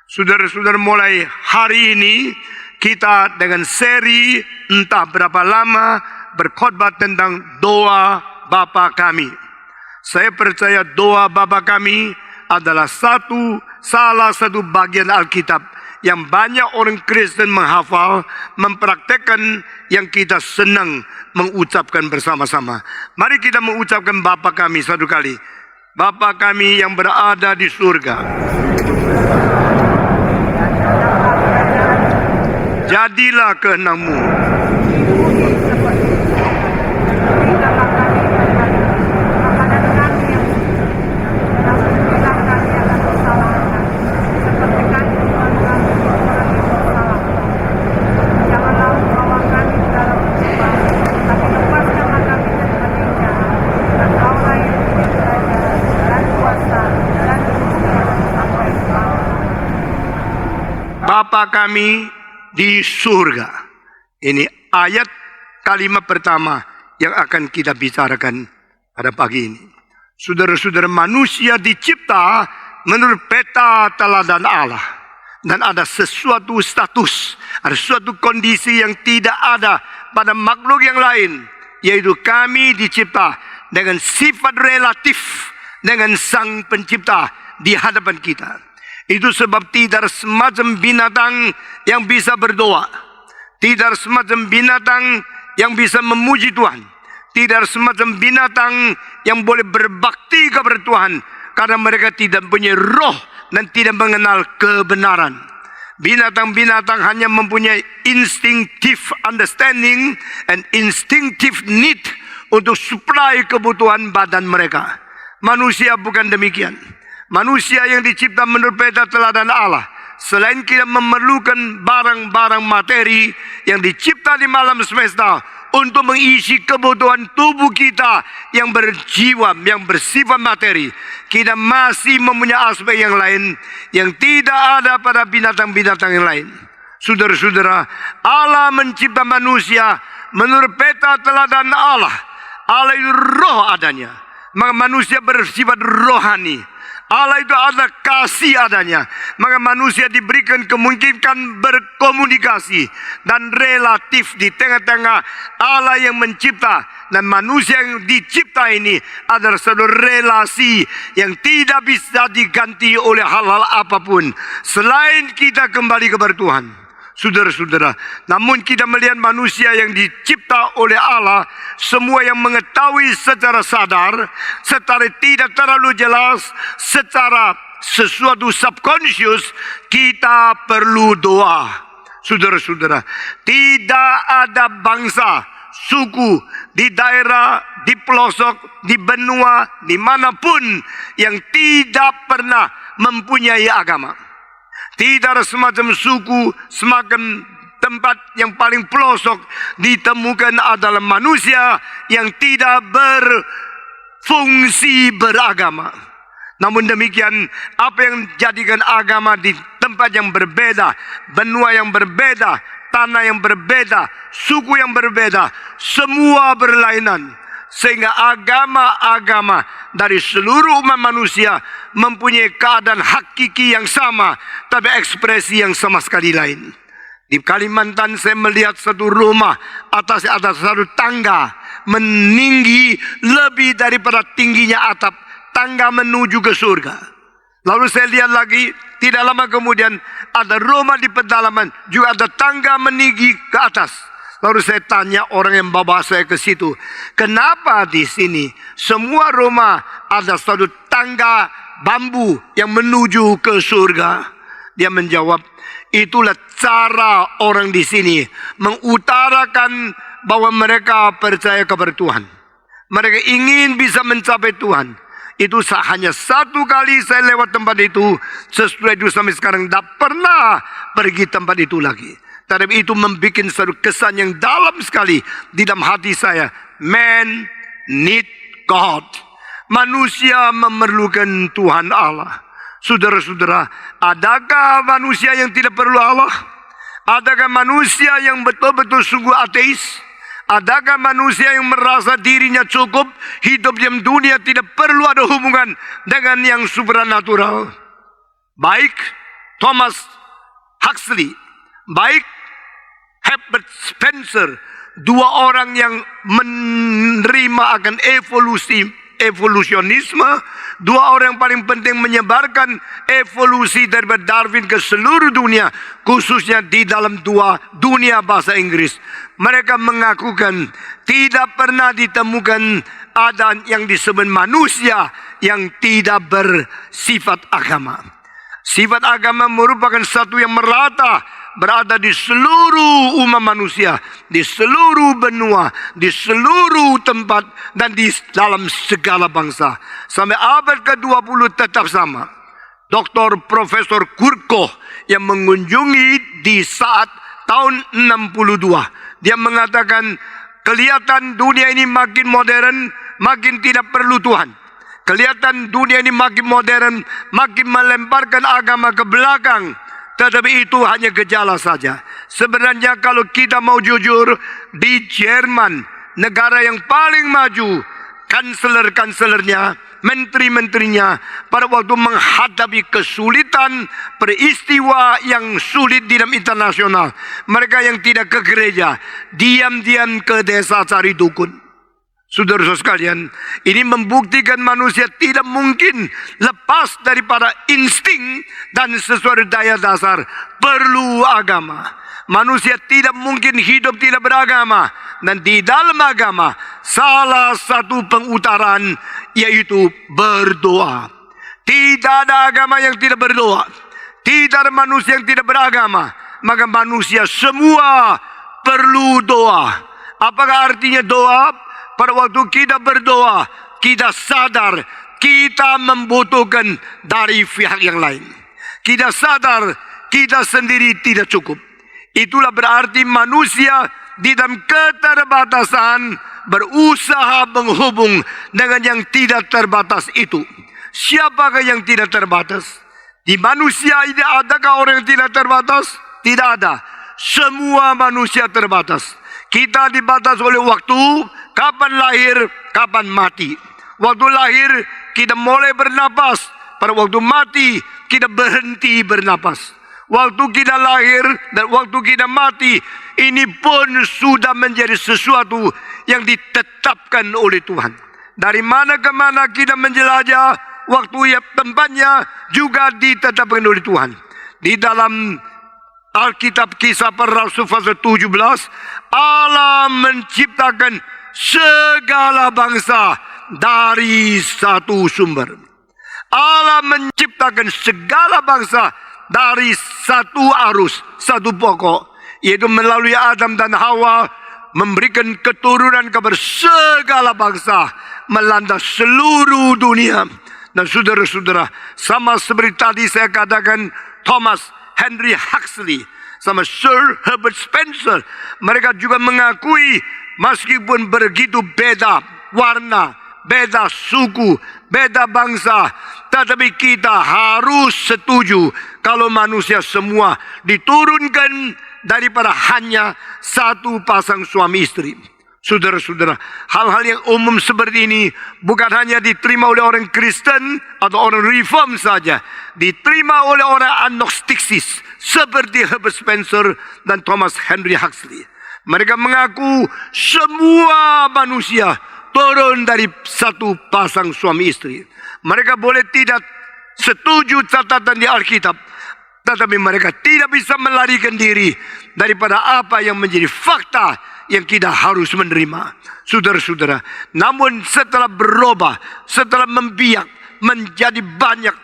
Saudara-saudara, mulai hari ini kita dengan seri entah berapa lama berkhotbah tentang doa Bapa kami. Saya percaya doa Bapa kami adalah salah satu bagian Alkitab yang banyak orang Kristen menghafal, mempraktekkan, yang kita senang mengucapkan bersama-sama. Mari kita mengucapkan Bapa kami satu kali. Bapa kami yang berada di surga, jadilah kehendak-Mu. Bapa kami di surga. Ini ayat kalimat pertama yang akan kita bicarakan pada pagi ini. Saudara-saudara, manusia dicipta menurut peta teladan Allah. Dan ada sesuatu status, ada suatu kondisi yang tidak ada pada makhluk yang lain. Yaitu kami dicipta dengan sifat relatif dengan Sang Pencipta di hadapan kita. Itu sebab tidak semacam binatang yang bisa berdoa. Tidak semacam binatang yang bisa memuji Tuhan. Tidak semacam binatang yang boleh berbakti kepada Tuhan. Karena mereka tidak punya roh dan tidak mengenal kebenaran. Binatang-binatang hanya mempunyai instinctive understanding and instinctive need untuk supply kebutuhan badan mereka. Manusia bukan demikian. Manusia yang dicipta menurut peta teladan Allah, selain kita memerlukan barang-barang materi yang dicipta di malam semesta untuk mengisi kebutuhan tubuh kita yang berjiwa, yang bersifat materi, kita masih mempunyai aspek yang lain yang tidak ada pada binatang-binatang yang lain. Saudara-saudara, Allah mencipta manusia menurut peta teladan Allah. Allah itu roh adanya, maka manusia bersifat rohani. Allah itu ada kasih adanya, maka manusia diberikan kemungkinan berkomunikasi dan relatif di tengah-tengah Allah yang mencipta dan manusia yang dicipta ini adalah satu relasi yang tidak bisa diganti oleh hal-hal apapun selain kita kembali kepada Tuhan. Saudara-saudara, namun kita melihat manusia yang dicipta oleh Allah, semua yang mengetahui secara sadar, secara tidak terlalu jelas, secara sesuatu subconscious, kita perlu doa. Saudara-saudara, tidak ada bangsa, suku, di daerah, di pelosok, di benua, dimanapun yang tidak pernah mempunyai agama. Tidak ada semacam suku, semacam tempat yang paling pelosok ditemukan adalah manusia yang tidak berfungsi beragama. Namun demikian, apa yang jadikan agama di tempat yang berbeda, benua yang berbeda, tanah yang berbeda, suku yang berbeda, semua berlainan. Sehingga agama-agama dari seluruh umat manusia mempunyai keadaan hakiki yang sama, tapi ekspresi yang sama sekali lain. Di Kalimantan saya melihat satu rumah atas satu tangga meninggi lebih daripada tingginya atap tangga menuju ke surga. Lalu saya lihat lagi, tidak lama kemudian ada rumah di pedalaman juga ada tangga meninggi ke atas. Lalu saya tanya orang yang bawa saya ke situ, kenapa di sini semua rumah ada satu tangga bambu yang menuju ke surga? Dia menjawab, itulah cara orang di sini mengutarakan bahwa mereka percaya kepada Tuhan. Mereka ingin bisa mencapai Tuhan. Itu hanya satu kali saya lewat tempat itu. Sesudah itu sampai sekarang tidak pernah pergi tempat itu lagi. Tapi itu membuat satu kesan yang dalam sekali di dalam hati saya. Man need God. Manusia memerlukan Tuhan Allah. Saudara-saudara, adakah manusia yang tidak perlu Allah? Adakah manusia yang betul-betul sungguh ateis? Adakah manusia yang merasa dirinya cukup, hidup di dunia tidak perlu ada hubungan dengan yang supernatural? Baik, Thomas Huxley, baik Herbert Spencer, dua orang yang menerima akan evolusionisme, dua orang yang paling penting menyebarkan evolusi dari Darwin ke seluruh dunia, khususnya di dalam dunia bahasa Inggris. Mereka mengakukan tidak pernah ditemukan ada yang disebut manusia yang tidak bersifat agama. Sifat agama merupakan satu yang merata, berada di seluruh umat manusia, di seluruh benua, di seluruh tempat, dan di dalam segala bangsa. Sampai abad ke-20 tetap sama. Dr. Profesor Kurt Koch yang mengunjungi di saat tahun 62. Dia mengatakan, kelihatan dunia ini makin modern, makin tidak perlu Tuhan. Kelihatan dunia ini makin modern, makin melemparkan agama ke belakang. Tetapi itu hanya gejala saja. Sebenarnya kalau kita mau jujur, di Jerman, negara yang paling maju, kanseler-kanselernya, menteri-menterinya, pada waktu menghadapi kesulitan, peristiwa yang sulit di dalam internasional, mereka yang tidak ke gereja, diam-diam ke desa cari dukun. Saudara-saudara sekalian, ini membuktikan manusia tidak mungkin lepas daripada insting dan sesuai daya dasar perlu agama. Manusia tidak mungkin hidup tidak beragama, dan di dalam agama salah satu pengutaraan yaitu berdoa. Tidak ada agama yang tidak berdoa, tidak ada manusia yang tidak beragama, maka manusia semua perlu doa. Apakah artinya doa? Pada waktu kita berdoa, kita sadar kita membutuhkan dari pihak yang lain. Kita sadar kita sendiri tidak cukup. Itulah berarti manusia di dalam keterbatasan berusaha menghubung dengan yang tidak terbatas itu. Siapakah yang tidak terbatas? Di manusia ini adakah orang yang tidak terbatas? Tidak ada. Semua manusia terbatas. Kita dibatas oleh waktu, kapan lahir, kapan mati. Waktu lahir, kita mulai bernapas. Pada waktu mati, kita berhenti bernapas. Waktu kita lahir dan waktu kita mati, ini pun sudah menjadi sesuatu yang ditetapkan oleh Tuhan. Dari mana ke mana kita menjelajah, waktu ya tempatnya juga ditetapkan oleh Tuhan. Di dalam Alkitab Kisah Para Rasul pasal 17, Allah menciptakan segala bangsa dari satu sumber. Allah menciptakan segala bangsa dari satu arus, satu pokok, yaitu melalui Adam dan Hawa, memberikan keturunan kepada segala bangsa, melanda seluruh dunia. Dan saudara-saudara, sama seperti tadi saya katakan, Thomas Henry Huxley sama Sir Herbert Spencer, mereka juga mengakui meskipun begitu beda warna, beda suku, beda bangsa, tetapi kita harus setuju kalau manusia semua diturunkan daripada hanya satu pasang suami istri. Saudara-saudara, hal-hal yang umum seperti ini bukan hanya diterima oleh orang Kristen atau orang Reform saja, diterima oleh orang Agnostiksis seperti Herbert Spencer dan Thomas Henry Huxley. Mereka mengaku semua manusia turun dari satu pasang suami istri. Mereka boleh tidak setuju catatan di Alkitab, tetapi mereka tidak bisa melarikan diri daripada apa yang menjadi fakta yang kita harus menerima. Saudara-saudara, namun setelah berubah, setelah membiak menjadi banyak,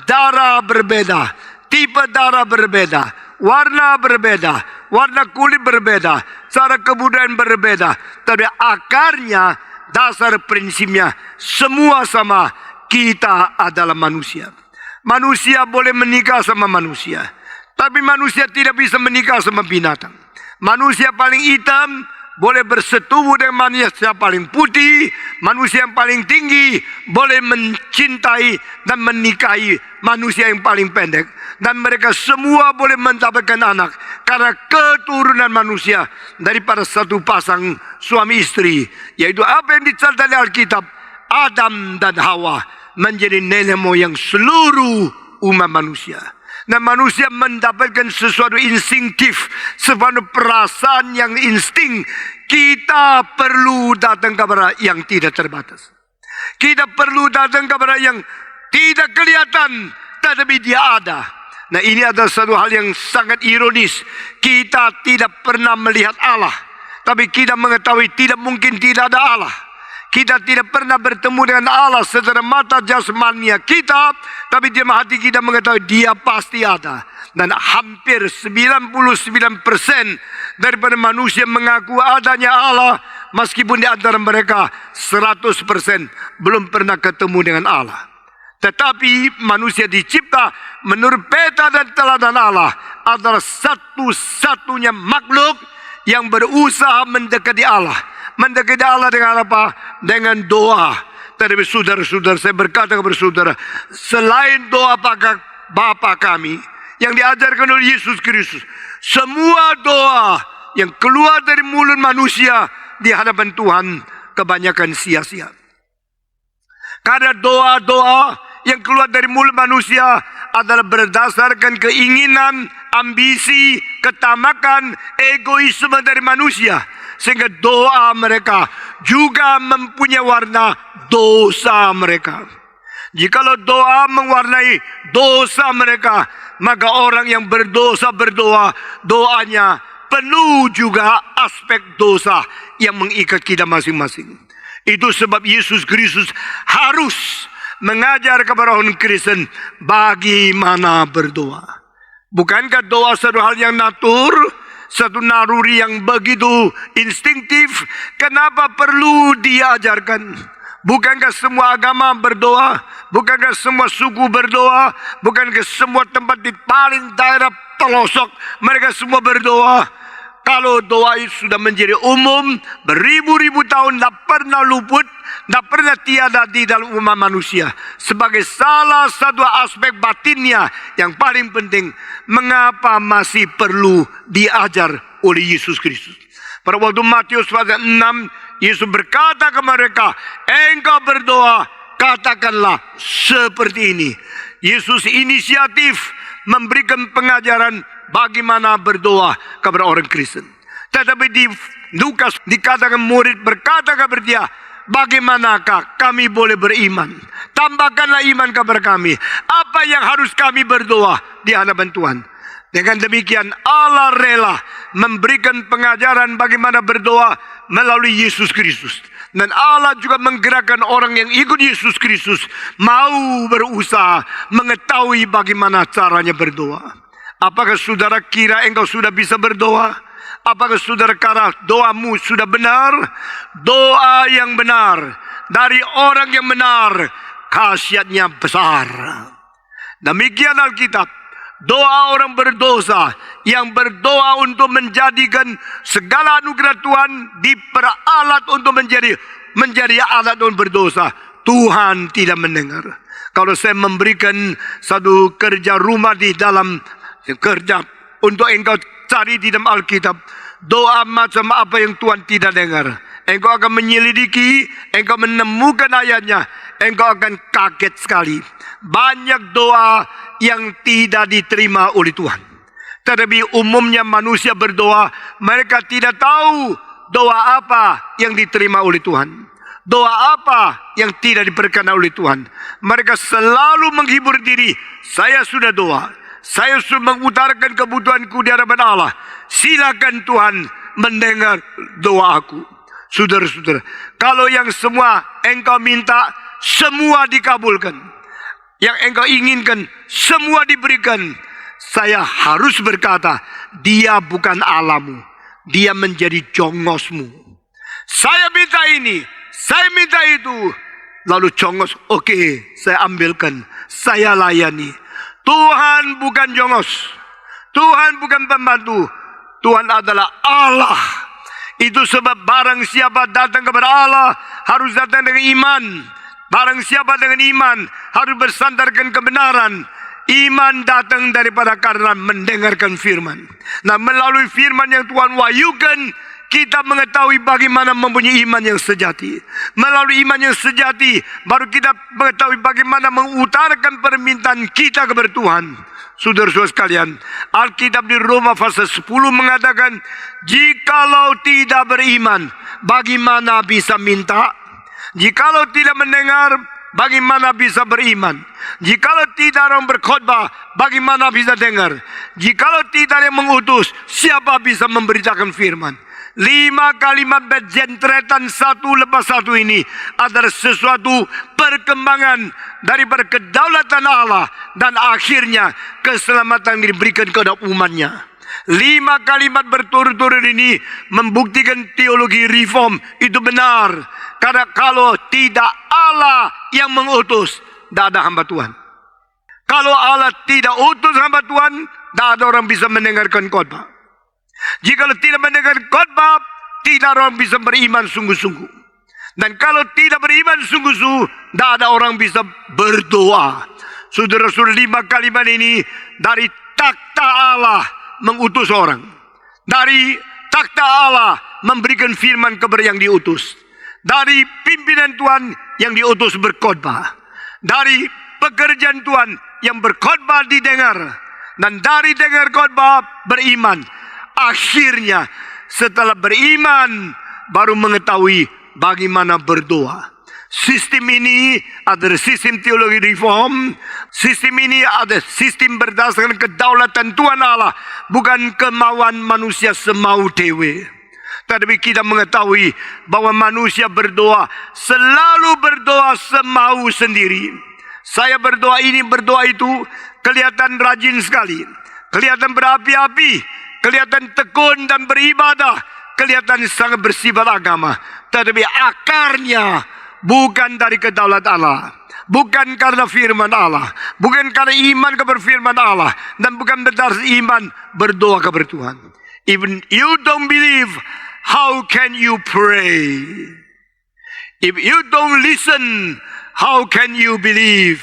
darah berbeda, tipe darah berbeda, warna berbeda, warna kulit berbeda, cara kebudayaan berbeda, tapi akarnya, dasar prinsipnya semua sama. Kita adalah manusia. Manusia boleh menikah sama manusia, tapi manusia tidak bisa menikah sama binatang. Manusia paling hitam boleh bersetubuh dengan manusia paling putih. Manusia yang paling tinggi boleh mencintai dan menikahi manusia yang paling pendek. Dan mereka semua boleh mendapatkan anak karena keturunan manusia daripada satu pasang suami istri. Yaitu apa yang dicatat di Alkitab, Adam dan Hawa menjadi nenek moyang seluruh umat manusia. Nah, manusia mendapatkan sesuatu instinktif, sesuatu perasaan yang insting. Kita perlu datang kepada yang tidak terbatas. Kita perlu datang kepada yang tidak kelihatan, tetapi dia ada. Nah, ini adalah satu hal yang sangat ironis. Kita tidak pernah melihat Allah, tapi kita mengetahui tidak mungkin tidak ada Allah. Kita tidak pernah bertemu dengan Allah secara mata jasmania kita, tapi di hati kita mengetahui dia pasti ada. Dan hampir 99% daripada manusia mengaku adanya Allah, meskipun di antara mereka 100% belum pernah ketemu dengan Allah. Tetapi manusia dicipta menurut peta dan teladan Allah adalah satu-satunya makhluk yang berusaha mendekati Allah. Mendekati Allah dengan apa? Dengan doa. Tetapi saudara-saudara, saya berkata kepada saudara, selain doa Bapa kami yang diajarkan oleh Yesus Kristus, semua doa yang keluar dari mulut manusia di hadapan Tuhan kebanyakan sia-sia. Karena doa-doa yang keluar dari mulut manusia adalah berdasarkan keinginan, ambisi, ketamakan, egoisme dari manusia. Sehingga doa mereka juga mempunyai warna dosa mereka. Jikalau doa mewarnai dosa mereka, maka orang yang berdosa berdoa, doanya penuh juga aspek dosa yang mengikat kita masing-masing. Itu sebab Yesus Kristus harus mengajar kepada orang Kristen bagaimana berdoa. Bukankah doa satu hal yang natur, satu naruri yang begitu instinktif? Kenapa perlu diajarkan? Bukankah semua agama berdoa? Bukankah semua suku berdoa? Bukankah semua tempat di paling daerah pelosok mereka semua berdoa? Kalau doa itu sudah menjadi umum, beribu-ribu tahun tidak pernah luput, tidak pernah tiada di dalam umat manusia. Sebagai salah satu aspek batinnya yang paling penting, mengapa masih perlu diajar oleh Yesus Kristus? Pada waktu Matius pasal 6, Yesus berkata kepada mereka, engkau berdoa, katakanlah seperti ini. Yesus inisiatif memberikan pengajaran bagaimana berdoa kepada orang Kristen. Tetapi di Lukas dikatakan murid berkata kepada dia, bagaimanakah kami boleh beriman? Tambahkanlah iman kepada kami. Apa yang harus kami berdoa di hadapan Tuhan? Dengan demikian Allah rela memberikan pengajaran bagaimana berdoa melalui Yesus Kristus. Dan Allah juga menggerakkan orang yang ikut Yesus Kristus mau berusaha mengetahui bagaimana caranya berdoa. Apakah saudara kira engkau sudah bisa berdoa? Apakah saudara kira doamu sudah benar? Doa yang benar dari orang yang benar, khasiatnya besar. Demikian Alkitab. Doa orang berdosa yang berdoa untuk menjadikan segala anugerah Tuhan diperalat untuk menjadi alat untuk berdosa. Tuhan tidak mendengar. Kalau saya memberikan satu kerja rumah di dalam kerja untuk engkau cari di dalam Alkitab, doa macam apa yang Tuhan tidak dengar, engkau akan menyelidiki, engkau menemukan ayatnya, engkau akan kaget sekali. Banyak doa yang tidak diterima oleh Tuhan. Tetapi umumnya manusia berdoa, mereka tidak tahu doa apa yang diterima oleh Tuhan, doa apa yang tidak diperkenan oleh Tuhan. Mereka selalu menghibur diri, saya sudah doa, saya sudah mengutarakan kebutuhanku di hadapan Allah, silakan Tuhan mendengar doaku. Saudara-saudara, kalau yang semua engkau minta, semua dikabulkan. Yang engkau inginkan, semua diberikan. Saya harus berkata, dia bukan Allahmu, dia menjadi jongosmu. Saya minta ini, saya minta itu. Lalu jongos, oke, saya ambilkan, saya layani. Tuhan bukan jongos, Tuhan bukan pembantu, Tuhan adalah Allah. Itu sebab barang siapa datang kepada Allah harus datang dengan iman. Barang siapa dengan iman harus bersandarkan kebenaran. Iman datang daripada karena mendengarkan firman. Nah, melalui firman yang Tuhan wahyukan, kita mengetahui bagaimana mempunyai iman yang sejati. Melalui iman yang sejati, baru kita mengetahui bagaimana mengutarakan permintaan kita kepada Tuhan. saudara-saudara sekalian, Alkitab di Roma pasal 10 mengatakan, jikalau tidak beriman, bagaimana bisa minta? Jikalau tidak mendengar, bagaimana bisa beriman? Jikalau tidak orang berkhotbah, bagaimana bisa dengar? Jikalau tidak yang mengutus, siapa bisa memberitakan firman? 5 kalimat berjentretan satu lepas satu ini adalah sesuatu perkembangan daripada kedaulatan Allah dan akhirnya keselamatan diberikan kepada umatnya. 5 kalimat berturut-turut ini membuktikan teologi reform itu benar. Karena kalau tidak Allah yang mengutus, tidak ada hamba Tuhan. Kalau Allah tidak utus hamba Tuhan, tidak ada orang bisa mendengarkan khotbah. Jika tidak mendengar khotbah, tidak orang bisa beriman sungguh-sungguh. Dan kalau tidak beriman sungguh-sungguh, tidak ada orang bisa berdoa. Saudara-saudara, 5 kalimat ini dari takhta Allah mengutus orang. Dari takhta Allah memberikan firman kepada yang diutus. Dari pimpinan Tuhan yang diutus berkhotbah. Dari pekerjaan Tuhan yang berkhotbah didengar. Dan dari dengar khotbah beriman. Akhirnya setelah beriman baru mengetahui bagaimana berdoa. Sistem ini adalah sistem teologi reform. Sistem ini adalah sistem berdasarkan kedaulatan Tuhan Allah, bukan kemauan manusia semau dewe. Tetapi kita mengetahui bahwa manusia berdoa selalu berdoa semau sendiri. Saya berdoa ini, berdoa itu, kelihatan rajin sekali, kelihatan berapi-api, kelihatan tekun dan beribadah, kelihatan sangat bersifat agama. Tetapi akarnya bukan dari kedaulatan Allah, bukan karena firman Allah, bukan karena iman kepada firman Allah, dan bukan berdasar iman berdoa kepada Tuhan. Even you don't believe, how can you pray? If you don't listen, how can you believe?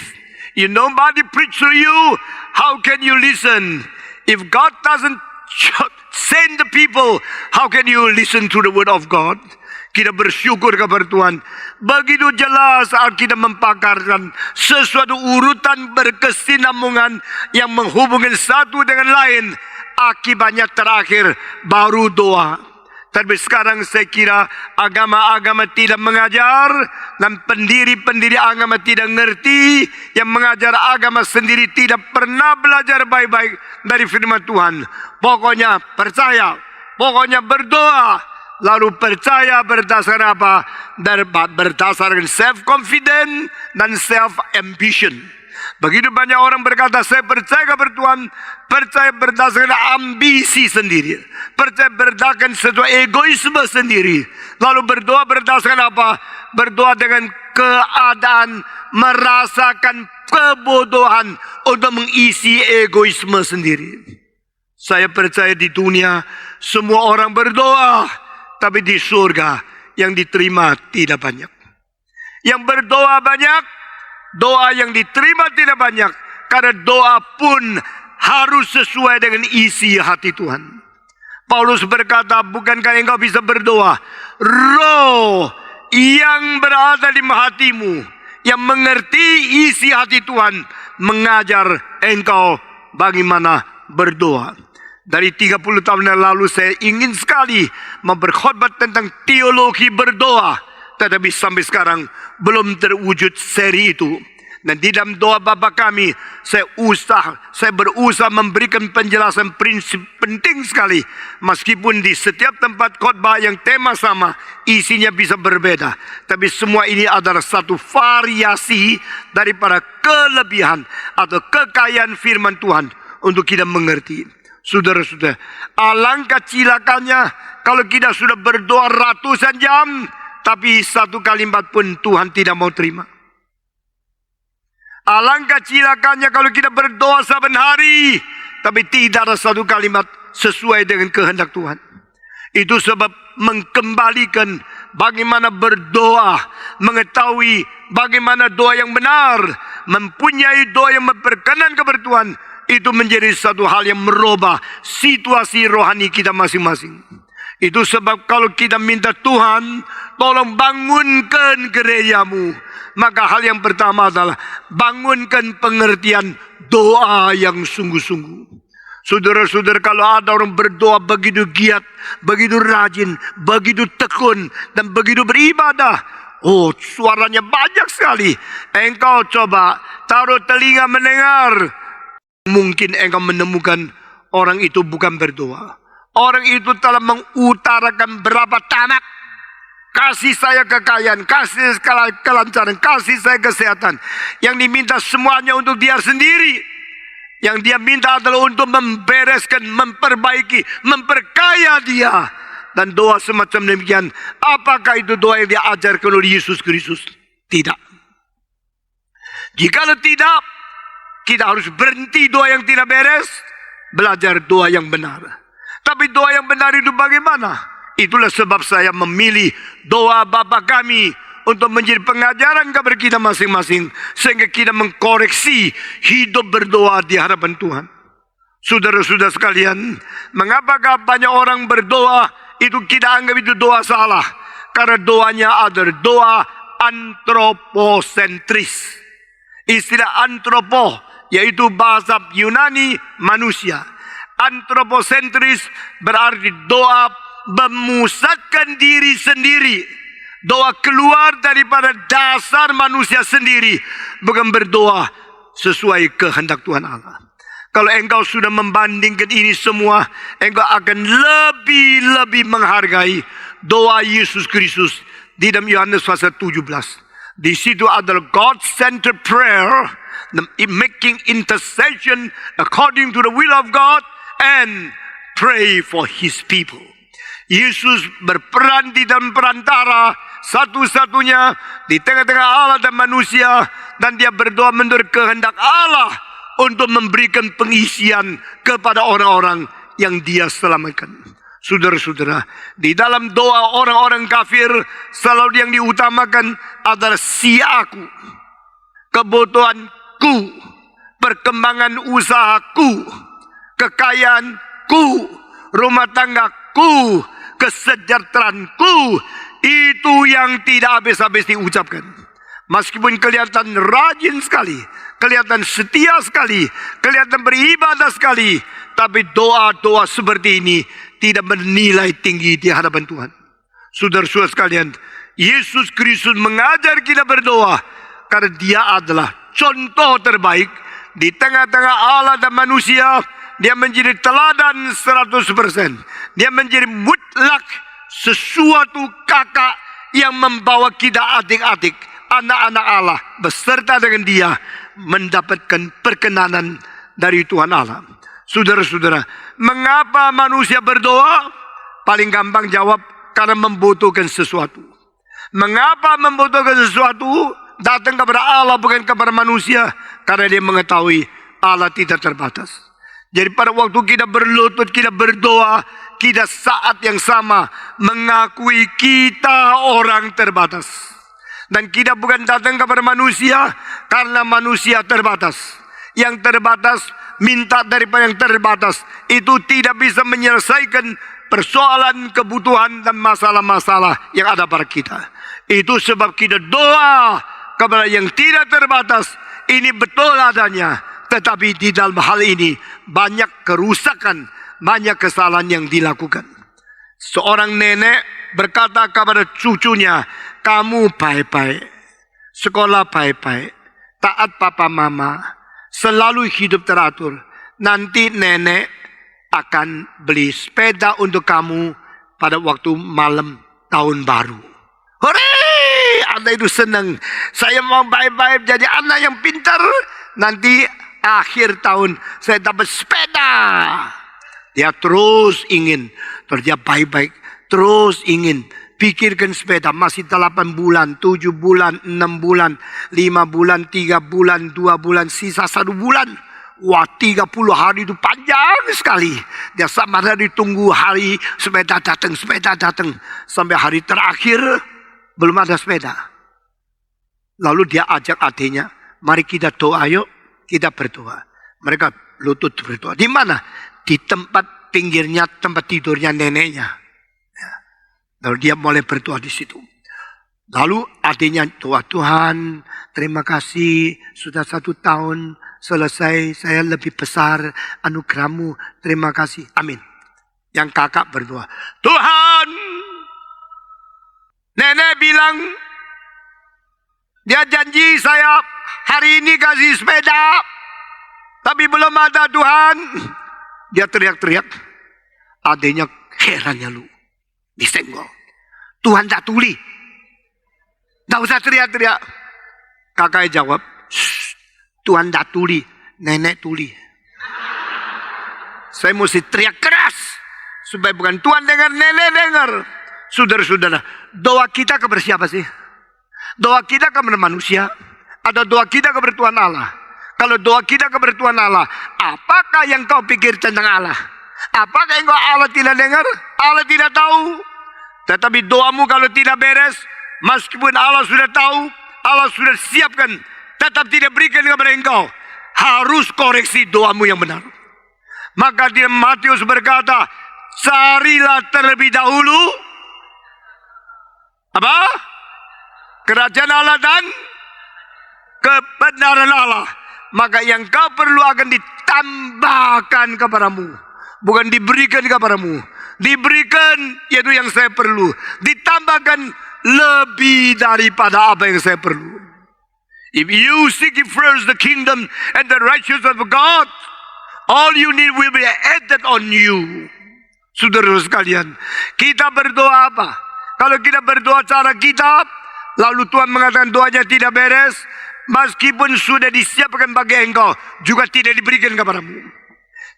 If nobody preach to you, how can you listen? If God doesn't send the people, how can you listen to the word of God? Kita bersyukur kepada Tuhan. Begitu jelas Alkitab mempakarkan sesuatu urutan berkesinambungan yang menghubungkan satu dengan lain. Akibatnya terakhir baru doa. Tapi sekarang saya kira agama-agama tidak mengajar dan pendiri-pendiri agama tidak ngerti. Yang mengajar agama sendiri tidak pernah belajar baik-baik dari firman Tuhan. Pokoknya percaya, pokoknya berdoa. Lalu percaya berdasarkan apa? Berdasarkan self-confidence dan self-ambition. Begitu banyak orang berkata, saya percaya kepada Tuhan, percaya berdasarkan ambisi sendiri, percaya berdasarkan sesuatu egoisme sendiri. Lalu berdoa berdasarkan apa? Berdoa dengan keadaan merasakan kebodohan untuk mengisi egoisme sendiri. Saya percaya di dunia semua orang berdoa, tapi di surga yang diterima tidak banyak. Yang berdoa banyak, doa yang diterima tidak banyak. Karena doa pun harus sesuai dengan isi hati Tuhan. Paulus berkata, bukankah engkau bisa berdoa? Roh yang berada di hatimu, yang mengerti isi hati Tuhan, mengajar engkau bagaimana berdoa. Dari 30 tahun yang lalu saya ingin sekali memperkhotbah tentang teologi berdoa. Tetapi sampai sekarang belum terwujud seri itu. Dan di dalam doa Bapa kami, saya berusaha memberikan penjelasan prinsip penting sekali. Meskipun di setiap tempat khotbah yang tema sama, isinya bisa berbeda. Tapi semua ini adalah satu variasi daripada kelebihan atau kekayaan firman Tuhan untuk kita mengerti. Saudara-saudara, alangkah cilakanya kalau kita sudah berdoa ratusan jam, tapi satu kalimat pun Tuhan tidak mau terima. Alangkah cilakanya kalau kita berdoa saban hari, tapi tidak ada satu kalimat sesuai dengan kehendak Tuhan. Itu sebab mengembalikan bagaimana berdoa, mengetahui bagaimana doa yang benar, mempunyai doa yang memperkenan kepada Tuhan, itu menjadi satu hal yang merubah situasi rohani kita masing-masing. Itu sebab kalau kita minta Tuhan, tolong bangunkan gerejamu, Maka hal yang pertama adalah bangunkan pengertian doa yang sungguh-sungguh. Saudara-saudara, kalau ada orang berdoa begitu giat, begitu rajin, begitu tekun, dan begitu beribadah, oh, suaranya banyak sekali. Engkau coba taruh telinga mendengar. Mungkin engkau menemukan orang itu bukan berdoa. Orang itu telah mengutarakan berapa tamak. Kasih saya kekayaan, kasih kelancaran, kasih saya kesehatan. Yang diminta semuanya untuk dia sendiri. Yang dia minta adalah untuk membereskan, memperbaiki, memperkaya dia. Dan doa semacam demikian, apakah itu doa yang diajarkan oleh Yesus Kristus? Tidak. Jikalau tidak, kita harus berhenti doa yang tidak beres, belajar doa yang benar. Tapi doa yang benar itu bagaimana? Itulah sebab saya memilih doa Bapa kami untuk menjadi pengajaran kepada kita masing-masing, sehingga kita mengkoreksi hidup berdoa di hadapan Tuhan. Saudara-saudara sekalian, mengapakah banyak orang berdoa itu kita anggap itu doa salah? Karena doanya adalah doa antroposentris. Istilah antropo yaitu bahasa Yunani manusia. Antroposentris berarti doa memusatkan diri sendiri. Doa keluar daripada dasar manusia sendiri, bukan berdoa sesuai kehendak Tuhan Allah. Kalau engkau sudah membandingkan ini semua, engkau akan lebih menghargai doa Yesus Kristus di dalam Yohanes pasal 17. Di situ adalah God-centered prayer, making intercession according to the will of God and pray for His people. Yesus berperan di dalam perantara satu-satunya di tengah-tengah Allah dan manusia, dan dia berdoa menurut kehendak Allah untuk memberikan pengisian kepada orang-orang yang dia selamatkan. Saudara-saudara, di dalam doa orang-orang kafir selalu yang diutamakan adalah si aku, kebutuhanku, perkembangan usahaku, kekayaanku, rumah tanggaku, kesejahteraanku. Itu yang tidak habis-habis diucapkan. Meskipun kelihatan rajin sekali, kelihatan setia sekali, kelihatan beribadah sekali, tapi doa-doa seperti ini tidak bernilai tinggi di hadapan Tuhan. Saudara-saudara sekalian, Yesus Kristus mengajar kita berdoa karena dia adalah contoh terbaik di tengah-tengah Allah dan manusia. Dia menjadi teladan 100%. Dia menjadi mutlak sesuatu kakak yang membawa kita adik-adik, anak-anak Allah beserta dengan dia mendapatkan perkenanan dari Tuhan Allah. Saudara-saudara, mengapa manusia berdoa? Paling gampang jawab, karena membutuhkan sesuatu. Mengapa membutuhkan sesuatu? Datang kepada Allah bukan kepada manusia, karena dia mengetahui Allah tidak terbatas. Jadi pada waktu kita berlutut, kita berdoa, kita saat yang sama mengakui kita orang terbatas. Dan kita bukan datang kepada manusia karena manusia terbatas. Yang terbatas minta daripada yang terbatas. Itu tidak bisa menyelesaikan persoalan, kebutuhan dan masalah-masalah yang ada pada kita. Itu sebab kita doa kepada yang tidak terbatas. Ini betul adanya. Tetapi di dalam hal ini banyak kerusakan, banyak kesalahan yang dilakukan. Seorang nenek berkata kepada cucunya, kamu baik-baik, sekolah baik-baik, taat papa mama, selalu hidup teratur. Nanti nenek akan beli sepeda untuk kamu pada waktu malam tahun baru. Hore! Anda itu senang. Saya mau baik-baik jadi anak yang pintar. Nanti akhir tahun saya dapat sepeda. Dia terus ingin, terus dia baik-baik, terus ingin pikirkan sepeda. Masih 8 bulan, 7 bulan, 6 bulan, 5 bulan, 3 bulan, 2 bulan, sisa 1 bulan. Wah, 30 hari itu panjang sekali. Dia sama hari tunggu hari sepeda datang, sampai hari terakhir belum ada sepeda. Lalu dia ajak adiknya, mari kita doa yuk. Kita berdoa. Mereka lutut berdoa. Di mana? Di tempat pinggirnya, tempat tidurnya neneknya. Ya. Lalu dia mulai berdoa di situ. Lalu adanya doa, Tuhan terima kasih sudah 1 tahun selesai, saya lebih besar anugerah-Mu, terima kasih, amin. Yang kakak berdoa, Tuhan, nenek bilang dia janji saya hari ini kasih sepeda, tapi belum ada Tuhan. Dia teriak-teriak, adanya herannya lu disenggol, Tuhan tak tuli. Tak usah teriak-teriak. Kakaknya jawab, Tuhan tak tuli, nenek tuli. Saya mesti teriak keras supaya bukan Tuhan dengar, nenek dengar. Saudara-saudara, doa kita kepada siapa sih? Doa kita kepada manusia atau doa kita kepada Tuhan Allah? Kalau doa kita kepada Tuhan Allah, apakah yang kau pikir tentang Allah? Apakah engkau Allah tidak dengar? Allah tidak tahu. Tetapi doamu kalau tidak beres, meskipun Allah sudah tahu, Allah sudah siapkan, tetap tidak berikan kepada engkau. Harus koreksi doamu yang benar. Maka dia Matius berkata, carilah terlebih dahulu apa? Kerajaan Allah dan kebenaran Allah. Maka yang kau perlu akan ditambahkan kepadamu, bukan diberikan kepadamu. Diberikan yaitu yang saya perlu, ditambahkan lebih daripada apa yang saya perlu. If you seek first the kingdom and the righteousness of God, all you need will be added on you. Saudara sekalian, kita berdoa apa? Kalau kita berdoa cara kita, lalu Tuhan mengatakan doanya tidak beres, meskipun sudah disiapkan bagi engkau, juga tidak diberikan kepadamu.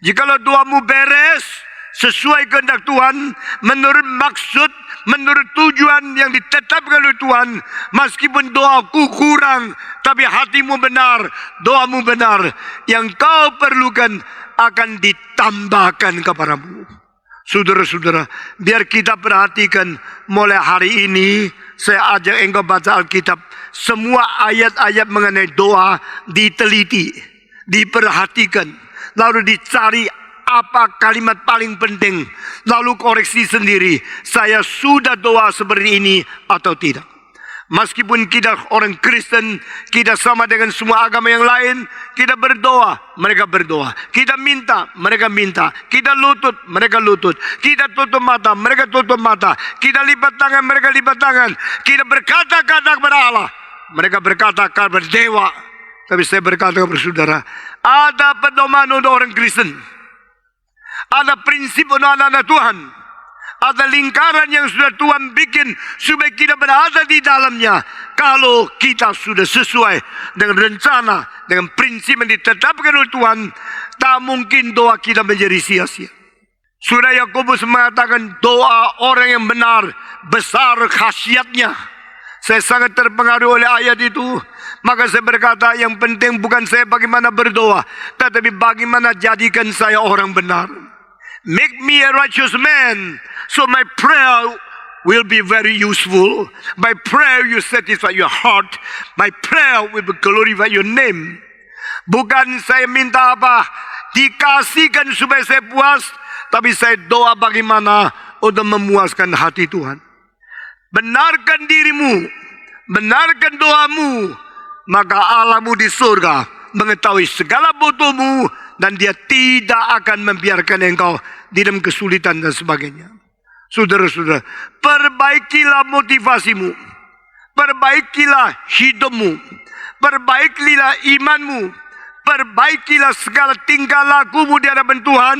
Jikalau doamu beres, sesuai kehendak Tuhan, menurut maksud, menurut tujuan yang ditetapkan oleh Tuhan, meskipun doaku kurang, tapi hatimu benar, doamu benar, yang kau perlukan akan ditambahkan kepadamu. Saudara-saudara, biar kita perhatikan mulai hari ini, saya ajak engkau baca Alkitab, semua ayat-ayat mengenai doa diteliti, diperhatikan, lalu dicari apa kalimat paling penting, lalu koreksi sendiri, saya sudah doa seperti ini atau tidak. Meskipun kita orang Kristen, kita sama dengan semua agama yang lain, kita berdoa, mereka berdoa. Kita minta, mereka minta. Kita lutut, mereka lutut. Kita tutup mata, mereka tutup mata. Kita lipat tangan, mereka lipat tangan. Kita berkata-kata kepada Allah, mereka berkata kepada dewa. Tapi saya berkata kepada saudara, ada pedoman untuk orang Kristen. Ada prinsip untuk anak-anak Tuhan. Ada lingkaran yang sudah Tuhan bikin supaya kita berada di dalamnya. Kalau kita sudah sesuai dengan rencana, dengan prinsip yang ditetapkan oleh Tuhan, tak mungkin doa kita menjadi sia-sia. Surah Yakobus mengatakan doa orang yang benar besar khasiatnya. Saya sangat terpengaruh oleh ayat itu. Maka saya berkata, yang penting bukan saya bagaimana berdoa, tetapi bagaimana jadikan saya orang benar. Make me a righteous man, so my prayer will be very useful. My prayer will satisfy your heart. My prayer will glorify your name. Bukan saya minta apa, dikasihkan supaya saya puas, tapi saya doa bagaimana untuk memuaskan hati Tuhan. Benarkan dirimu, benarkan doamu, maka Allahmu di surga mengetahui segala butuhmu, dan dia tidak akan membiarkan engkau di dalam kesulitan dan sebagainya. Saudara-saudara, perbaikilah motivasimu, perbaikilah hidupmu, perbaikilah imanmu, perbaikilah segala tingkah lakumu di hadapan Tuhan,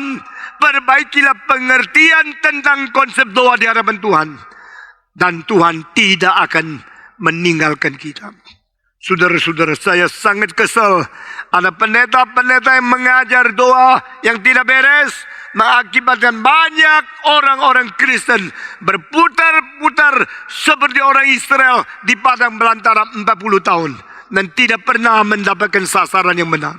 perbaikilah pengertian tentang konsep doa di hadapan Tuhan, dan Tuhan tidak akan meninggalkan kita. Saudara-saudara, saya sangat kesal ada pendeta-pendeta yang mengajar doa yang tidak beres, mengakibatkan banyak orang-orang Kristen berputar-putar seperti orang Israel di padang belantara 40 tahun dan tidak pernah mendapatkan sasaran yang benar.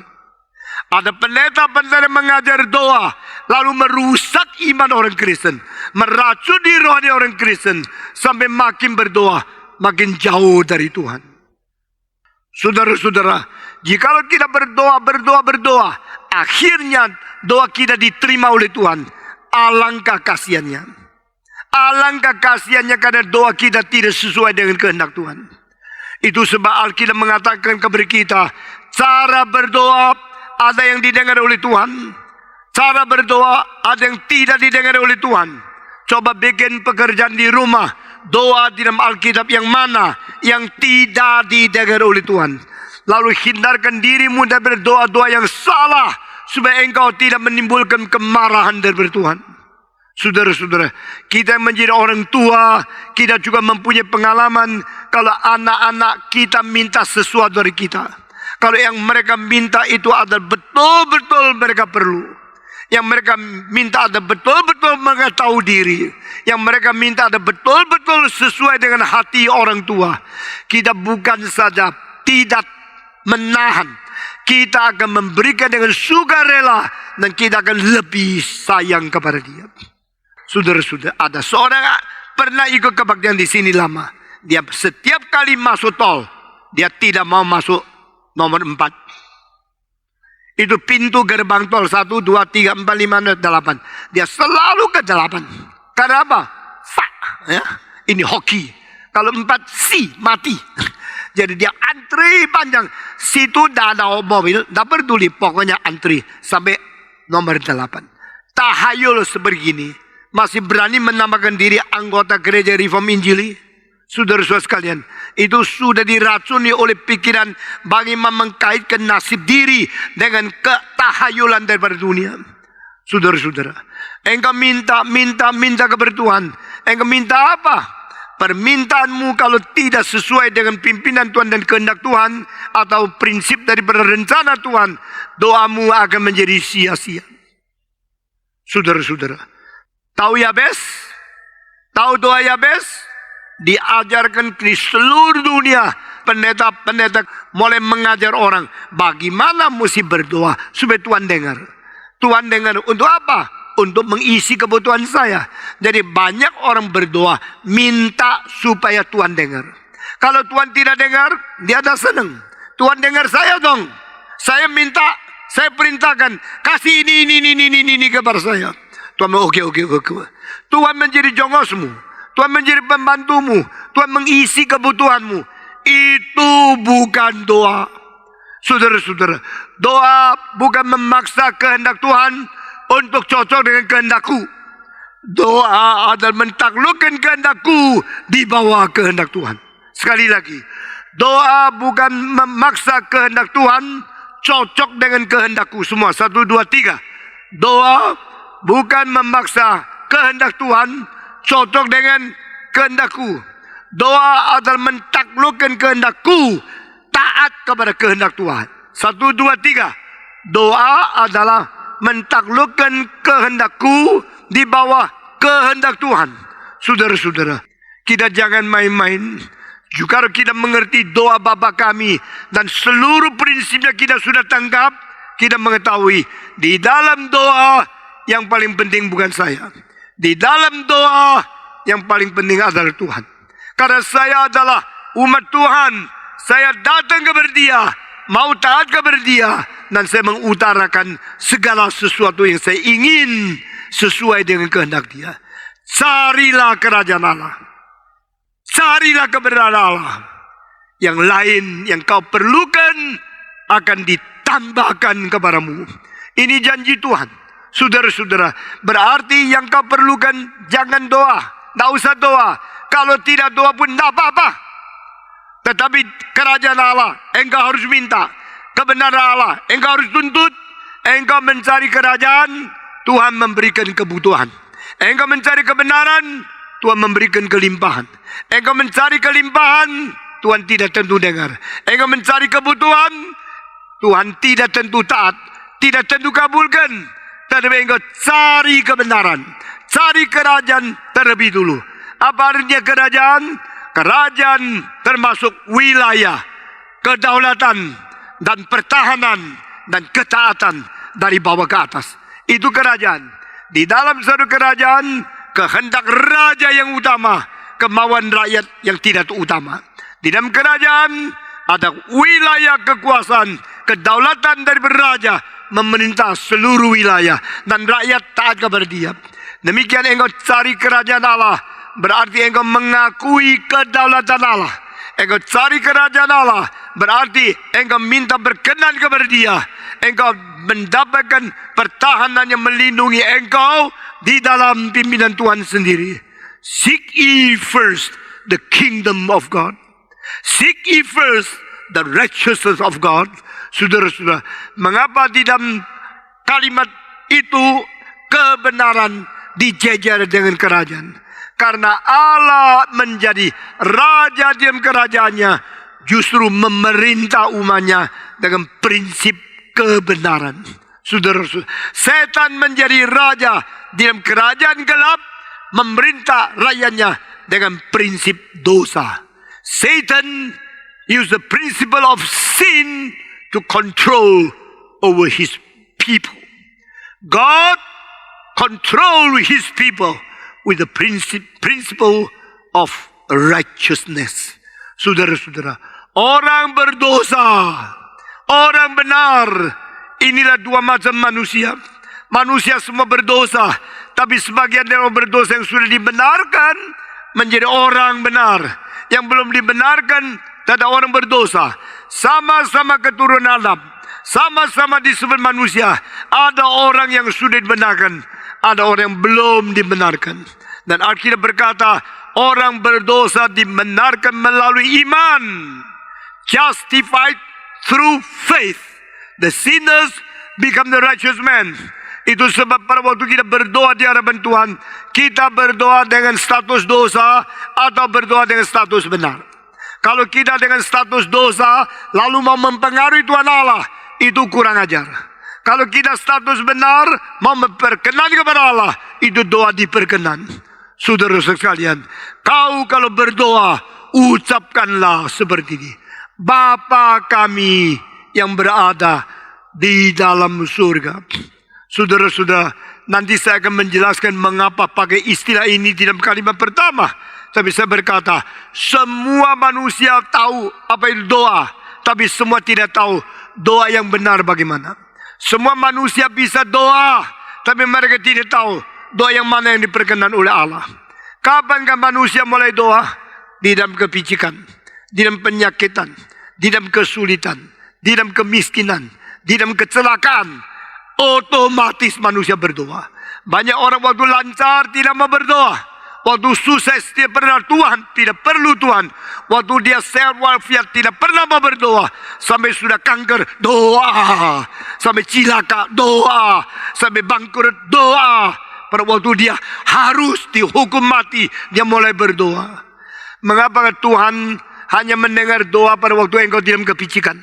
Ada pendeta-pendeta yang mengajar doa lalu merusak iman orang Kristen, meracuni rohani orang Kristen sampai makin berdoa makin jauh dari Tuhan. Saudara-saudara, jikalau kita berdoa, akhirnya doa kita diterima oleh Tuhan, alangkah kasihannya, Alangkah kasihannya karena doa kita tidak sesuai dengan kehendak Tuhan. Itu sebab Alkitab mengatakan kepada kita, cara berdoa ada yang didengar oleh Tuhan, cara berdoa ada yang tidak didengar oleh Tuhan. Coba bikin pekerjaan di rumah, doa di dalam Alkitab yang mana yang tidak didengar oleh Tuhan. Lalu hindarkan dirimu dari doa-doa yang salah, supaya engkau tidak menimbulkan kemarahan dari Tuhan. Saudara-saudara, kita menjadi orang tua, kita juga mempunyai pengalaman kalau anak-anak kita minta sesuatu dari kita. Kalau yang mereka minta itu adalah betul-betul mereka perlu. Yang mereka minta ada betul-betul mereka tahu diri. Yang mereka minta ada betul-betul sesuai dengan hati orang tua. Kita bukan saja tidak menahan, kita akan memberikan dengan sukarela, dan kita akan lebih sayang kepada dia. Saudara-saudara, ada seorang pernah ikut kebaktian di sini lama. Dia setiap kali masuk tol, dia tidak mau masuk nomor 4. Itu pintu gerbang tol 1, 2, 3, 4, 5, 8. Dia selalu ke 8. Karena apa? Ya. Ini hoki. Kalau 4 mati. Jadi dia antri panjang. Situ tidak ada mobil, tidak peduli. Pokoknya antri sampai nomor 8. Tahayul sebegini. Masih berani menamakan diri anggota gereja Reform Injili. Saudara-saudara sekalian, itu sudah diracuni oleh pikiran bagaimana mengkaitkan nasib diri dengan ketahayulan daripada dunia. Saudara-saudara, engkau minta kepada Tuhan. Engkau minta apa? Permintaanmu kalau tidak sesuai dengan pimpinan Tuhan dan kehendak Tuhan, atau prinsip daripada rencana Tuhan, doamu akan menjadi sia-sia. Saudara-saudara, tahu Yabes? Tahu doa Yabes? Diajarkan di seluruh dunia. Pendeta-pendeta mulai mengajar orang bagaimana mesti berdoa supaya Tuhan dengar. Tuhan dengar untuk apa? Untuk mengisi kebutuhan saya. Jadi banyak orang berdoa minta supaya Tuhan dengar. Kalau Tuhan tidak dengar, dia ada senang. Tuhan dengar saya dong. Saya minta, saya perintahkan, kasih ini kepada saya. Tuhan oke. Tuhan menjadi jongosmu. Tuhan menjadi pembantumu. Tuhan mengisi kebutuhanmu. Itu bukan doa. Saudara-saudara, doa bukan memaksa kehendak Tuhan untuk cocok dengan kehendakku. Doa adalah mentaklukkan kehendakku di bawah kehendak Tuhan. Sekali lagi, doa bukan memaksa kehendak Tuhan cocok dengan kehendakku. Semua 1, 2, 3. Doa bukan memaksa kehendak Tuhan cocok dengan kehendakku. Doa adalah mentaklukkan kehendakku taat kepada kehendak Tuhan. 1, 2, 3. Doa adalah mentaklukkan kehendakku di bawah kehendak Tuhan. Saudara-saudara, kita jangan main-main. Juga kita mengerti doa Bapa kami dan seluruh prinsipnya kita sudah tangkap, kita mengetahui di dalam doa yang paling penting bukan saya. Di dalam doa yang paling penting adalah Tuhan. Karena saya adalah umat Tuhan. Saya datang kepada Dia, mau taat kepada Dia, dan saya mengutarakan segala sesuatu yang saya ingin sesuai dengan kehendak Dia. Carilah kerajaan Allah. Carilah kebenaran Allah. Yang lain yang kau perlukan akan ditambahkan kepadamu. Ini janji Tuhan. Saudara-saudara, berarti yang kau perlukan jangan doa. Tidak usah doa. Kalau tidak doa pun tidak apa-apa. Tetapi kerajaan Allah, engkau harus minta. Kebenaran Allah, engkau harus tuntut. Engkau mencari kerajaan, Tuhan memberikan kebutuhan. Engkau mencari kebenaran, Tuhan memberikan kelimpahan. Engkau mencari kelimpahan, Tuhan tidak tentu dengar. Engkau mencari kebutuhan, Tuhan tidak tentu taat, tidak tentu kabulkan. Tetapi engkau cari kebenaran, cari kerajaan terlebih dulu. Apa artinya kerajaan? Kerajaan termasuk wilayah, kedaulatan, dan pertahanan, dan ketaatan dari bawah ke atas. Itu kerajaan. Di dalam satu kerajaan, kehendak raja yang utama, kemauan rakyat yang tidak utama. Di dalam kerajaan ada wilayah kekuasaan, kedaulatan dari raja memerintah seluruh wilayah, dan rakyat taat kepada dia. Demikian engkau cari kerajaan Allah, berarti engkau mengakui kedaulatan Allah. Engkau cari kerajaan Allah, berarti engkau minta berkenan kepada Dia. Engkau mendapatkan pertahanan yang melindungi engkau di dalam pimpinan Tuhan sendiri. Seek ye first the kingdom of God. Seek ye first the righteousness of God. Saudara-saudara, mengapa di dalam kalimat itu kebenaran dijejer dengan kerajaan? Karena Allah menjadi raja di dalam kerajaannya, justru memerintah umatnya dengan prinsip kebenaran. Saudara-saudara, setan menjadi raja di dalam kerajaan gelap, memerintah rakyatnya dengan prinsip dosa. Satan use the principle of sin to control over his people. God control his people with the principle of righteousness. Saudara-saudara, orang berdosa, orang benar, inilah dua macam manusia. Manusia semua berdosa, tapi sebagian dari orang berdosa yang sudah dibenarkan menjadi orang benar. Yang belum dibenarkan, tak ada orang berdosa. Sama-sama keturunan Adam, sama-sama disebut manusia. Ada orang yang sudah dibenarkan, ada orang yang belum dibenarkan. Dan Alkitab berkata, orang berdosa dibenarkan melalui iman. Justified through faith. The sinners become the righteous man. Itu sebab pada waktu kita berdoa di hadapan Tuhan, kita berdoa dengan status dosa atau berdoa dengan status benar. Kalau kita dengan status dosa lalu mau mempengaruhi Tuhan Allah, itu kurang ajar. Kalau kita status benar mau memperkenan kepada Allah, itu doa diperkenan. Saudara sekalian, kau kalau berdoa, ucapkanlah seperti ini: Bapa kami yang berada di dalam surga. Saudara-saudara, nanti saya akan menjelaskan mengapa pakai istilah ini di dalam kalimat pertama. Tapi saya berkata, semua manusia tahu apa itu doa, tapi semua tidak tahu doa yang benar bagaimana. Semua manusia bisa doa, tapi mereka tidak tahu doa yang mana yang diperkenan oleh Allah. Kapankah manusia mulai doa? Di dalam kepicikan, di dalam penyakitan, di dalam kesulitan, di dalam kemiskinan, di dalam kecelakaan. Otomatis manusia berdoa. Banyak orang waktu lancar tidak mau berdoa. Waktu sukses tidak pernah Tuhan, tidak perlu Tuhan. Waktu dia sehat walafiat tidak pernah mau berdoa. Sampai sudah kanker, doa. Sampai cilaka, doa. Sampai bangkrut, doa. Pada waktu dia harus dihukum mati, dia mulai berdoa. Mengapa Tuhan hanya mendengar doa pada waktu engkau dalam kepicikan?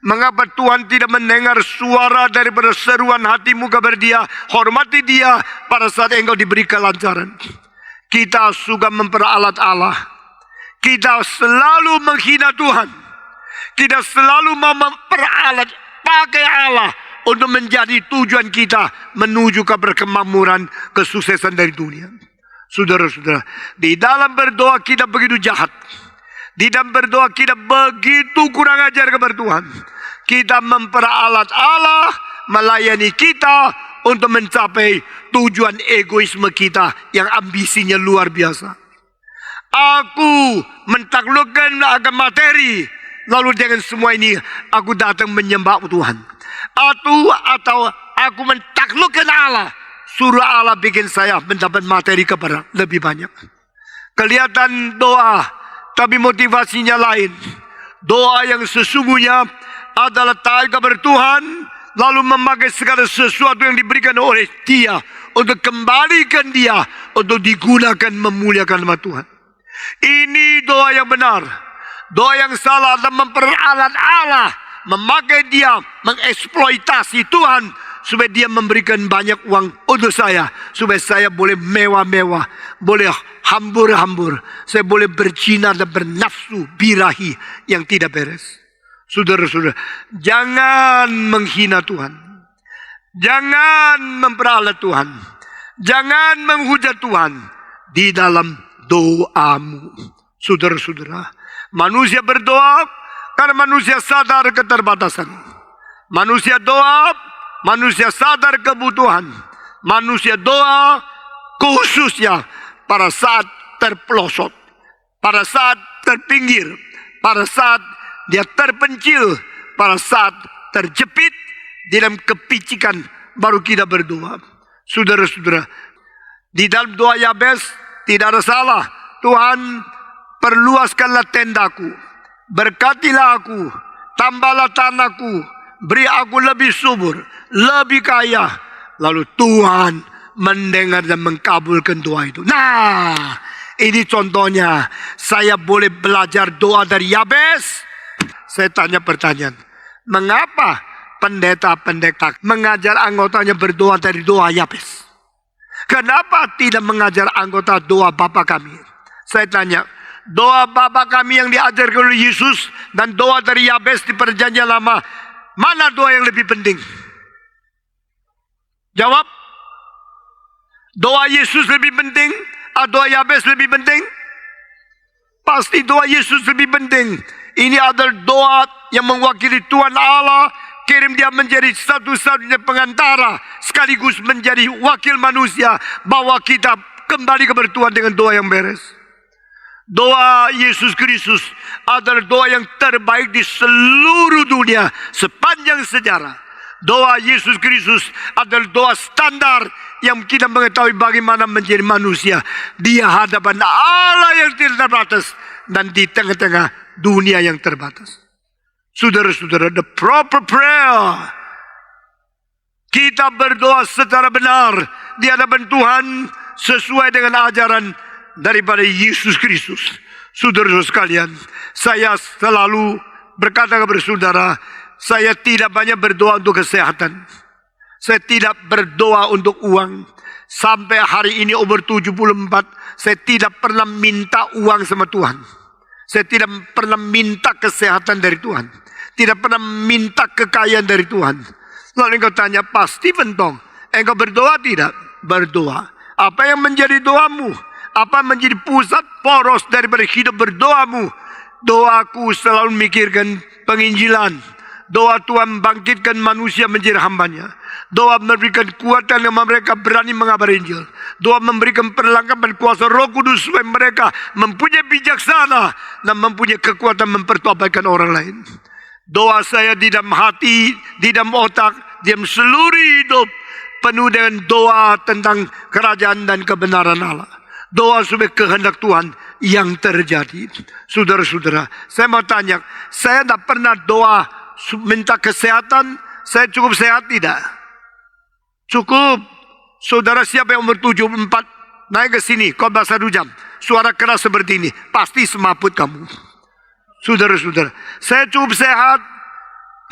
Mengapa Tuhan tidak mendengar suara daripada seruan hatimu kepada Dia? Hormati Dia pada saat engkau diberi kelancaran. Kita suka memperalat Allah. Kita selalu menghina Tuhan. Kita selalu mau memperalat pakai Allah untuk menjadi tujuan kita menuju ke kemakmuran, kesuksesan dari dunia. Saudara-saudara, di dalam berdoa kita begitu jahat. Di dalam berdoa kita begitu kurang ajar kepada Tuhan. Kita memperalat Allah melayani kita untuk mencapai tujuan egoisme kita yang ambisinya luar biasa. Aku mentaklukkan akan materi, lalu dengan semua ini aku datang menyembah Tuhan. Atau aku mentaklukkan Allah, suruh Allah bikin saya mendapat materi kepada lebih banyak. Kelihatan doa, tapi motivasinya lain. Doa yang sesungguhnya adalah taat kepada Tuhan, lalu memakai segala sesuatu yang diberikan oleh Dia untuk kembalikan Dia, untuk digunakan memuliakan nama Tuhan. Ini doa yang benar. Doa yang salah adalah memperalat Allah, memakai Dia, mengeksploitasi Tuhan supaya Dia memberikan banyak uang untuk saya, supaya saya boleh mewah-mewah, boleh hambur-hambur, saya boleh berzina dan bernafsu birahi yang tidak beres. Saudara-saudara, jangan menghina Tuhan. Jangan memperalat Tuhan. Jangan menghujat Tuhan di dalam doamu. Saudara-saudara, manusia berdoa karena manusia sadar keterbatasan. Manusia doa, manusia sadar kebutuhan. Manusia doa khususnya pada saat terpelosok, pada saat terpinggir, pada saat dia terpencil, pada saat terjepit di dalam kepicikan, baru kita berdoa. Saudara-saudara, di dalam doa Yabes tidak ada salah. Tuhan, perluaskanlah tendaku, berkatilah aku, tambahlah tanahku, beri aku lebih subur, lebih kaya. Lalu Tuhan mendengar dan mengkabulkan doa itu. Nah, ini contohnya. Saya boleh belajar doa dari Yabes. Saya tanya pertanyaan, mengapa pendeta-pendeta mengajar anggotanya berdoa dari doa Yabes? Kenapa tidak mengajar anggota doa Bapa kami? Saya tanya, doa Bapa kami yang diajarkan oleh Yesus dan doa dari Yabes di perjanjian lama, mana doa yang lebih penting? Jawab. Doa Yesus lebih penting atau doa Yabes lebih penting? Pasti doa Yesus lebih penting. Ini adalah doa yang mewakili Tuhan Allah, kirim dia menjadi satu-satunya pengantara, sekaligus menjadi wakil manusia, bawa kita kembali kepada Tuhan dengan doa yang beres. Doa Yesus Kristus adalah doa yang terbaik di seluruh dunia sepanjang sejarah. Doa Yesus Kristus adalah doa standar yang kita mengetahui bagaimana menjadi manusia di hadapan Allah yang tidak terbatas dan di tengah-tengah dunia yang terbatas. Saudara-saudara, the proper prayer, kita berdoa secara benar di hadapan Tuhan sesuai dengan ajaran daripada Yesus Kristus. Saudara-saudara sekalian, saya selalu berkata kepada saudara, saya tidak banyak berdoa untuk kesehatan. Saya tidak berdoa untuk uang. Sampai hari ini umur 74, saya tidak pernah minta uang sama Tuhan. Saya tidak pernah minta kesehatan dari Tuhan. Tidak pernah minta kekayaan dari Tuhan. Lalu engkau tanya, Pak Stephen Tong, engkau berdoa tidak? Berdoa. Apa yang menjadi doamu? Apa menjadi pusat poros daripada hidup berdoamu? Doaku selalu memikirkan penginjilan. Doa Tuhan bangkitkan manusia menjadi hambanya. Doa memberikan kuatan yang mereka berani mengabari Injil. Doa memberikan perlengkapan kuasa Roh Kudus supaya mereka mempunyai bijaksana dan mempunyai kekuatan mempertobatkan orang lain. Doa saya di dalam hati, di dalam otak, di dalam seluruh hidup penuh dengan doa tentang kerajaan dan kebenaran Allah. Doa supaya kehendak Tuhan yang terjadi. Saudara-saudara, saya mau tanya, saya tidak pernah doa minta kesehatan. Saya cukup sehat tidak? Cukup. Saudara siapa yang umur 74 naik ke sini, khotbah 1 jam, suara keras seperti ini, pasti semaput kamu. Saudara-saudara, saya cukup sehat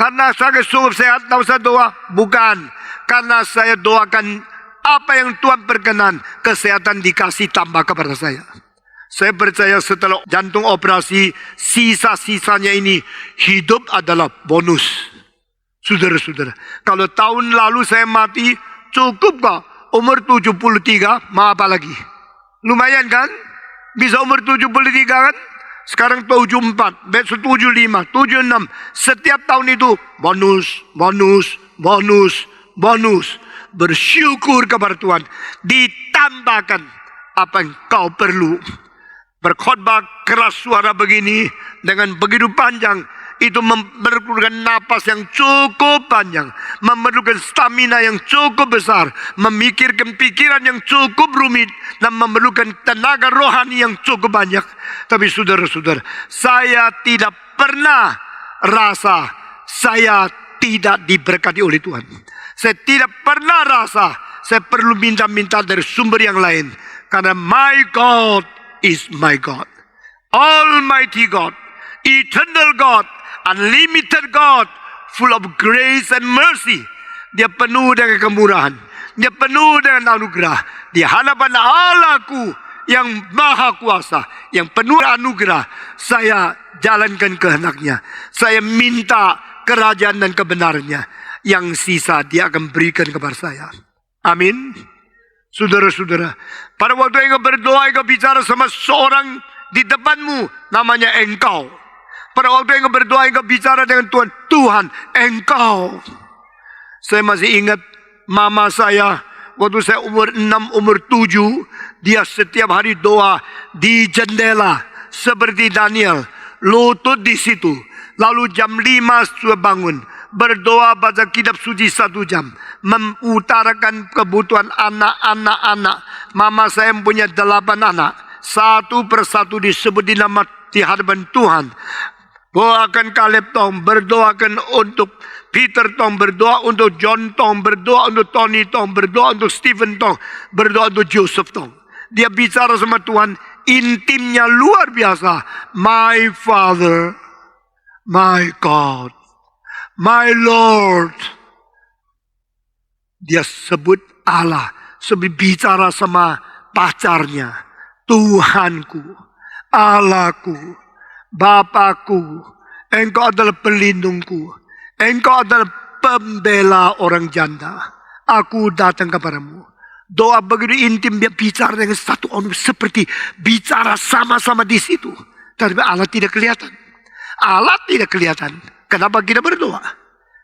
karena saya cukup sehat, tak usah doa. Bukan, karena saya doakan apa yang Tuhan berkenan, kesehatan dikasih tambah kepada saya. Saya percaya setelah jantung operasi, sisa-sisanya ini hidup adalah bonus. Saudara-saudara, kalau tahun lalu saya mati, cukup kok? Umur 73, mau apa lagi? Lumayan kan? Bisa umur 73 kan? Sekarang 74, besok 75, 76. Setiap tahun itu bonus, bonus, bonus, bonus. Bersyukur kepada Tuhan. Ditambahkan apa yang kau perlu. Berkhotbah keras suara begini dengan begitu panjang, itu memerlukan napas yang cukup panjang, memerlukan stamina yang cukup besar, memikirkan pikiran yang cukup rumit, dan memerlukan tenaga rohani yang cukup banyak. Tapi saudara-saudara, saya tidak pernah rasa saya tidak diberkati oleh Tuhan. Saya tidak pernah rasa saya perlu minta-minta dari sumber yang lain. Karena my God is my God. Almighty God, eternal God, unlimited God, full of grace and mercy. Dia penuh dengan kemurahan. Dia penuh dengan anugerah. Di hadapan Allahku yang maha kuasa, yang penuh anugerah, saya jalankan kehendaknya. Saya minta kerajaan dan kebenarannya. Yang sisa dia akan berikan kepada saya. Amin. Saudara-saudara, pada waktu engkau berdoa, engkau bicara sama seorang di depanmu, namanya engkau. Pada waktu engkau berdoa, engkau bicara dengan Tuhan, Tuhan, engkau. Saya masih ingat mama saya waktu saya umur 6, umur 7, dia setiap hari doa di jendela seperti Daniel, lutut di situ. Lalu jam 5 sudah bangun, berdoa baca kitab suci 1 jam, mengutarakan kebutuhan anak-anak. Mama saya punya 8 anak, satu persatu disebut di nama di hadapan Tuhan. Doakan Caleb Tong, berdoakan untuk Peter Tong, berdoa untuk John Tong, berdoa untuk Tony Tong, berdoa untuk Stephen Tong, berdoa untuk Joseph Tong. Dia bicara sama Tuhan, intimnya luar biasa. My Father, my God, my Lord. Dia sebut Allah, sebut bicara sama pacarnya, Tuhanku, Allahku, Bapakku, Engkau adalah pelindungku, Engkau adalah pembela orang janda. Aku datang kepadamu. Doa begitu intim, dia bicara dengan satu orang seperti bicara sama-sama di situ. Tapi Allah tidak kelihatan. Allah tidak kelihatan. Kenapa kita berdoa?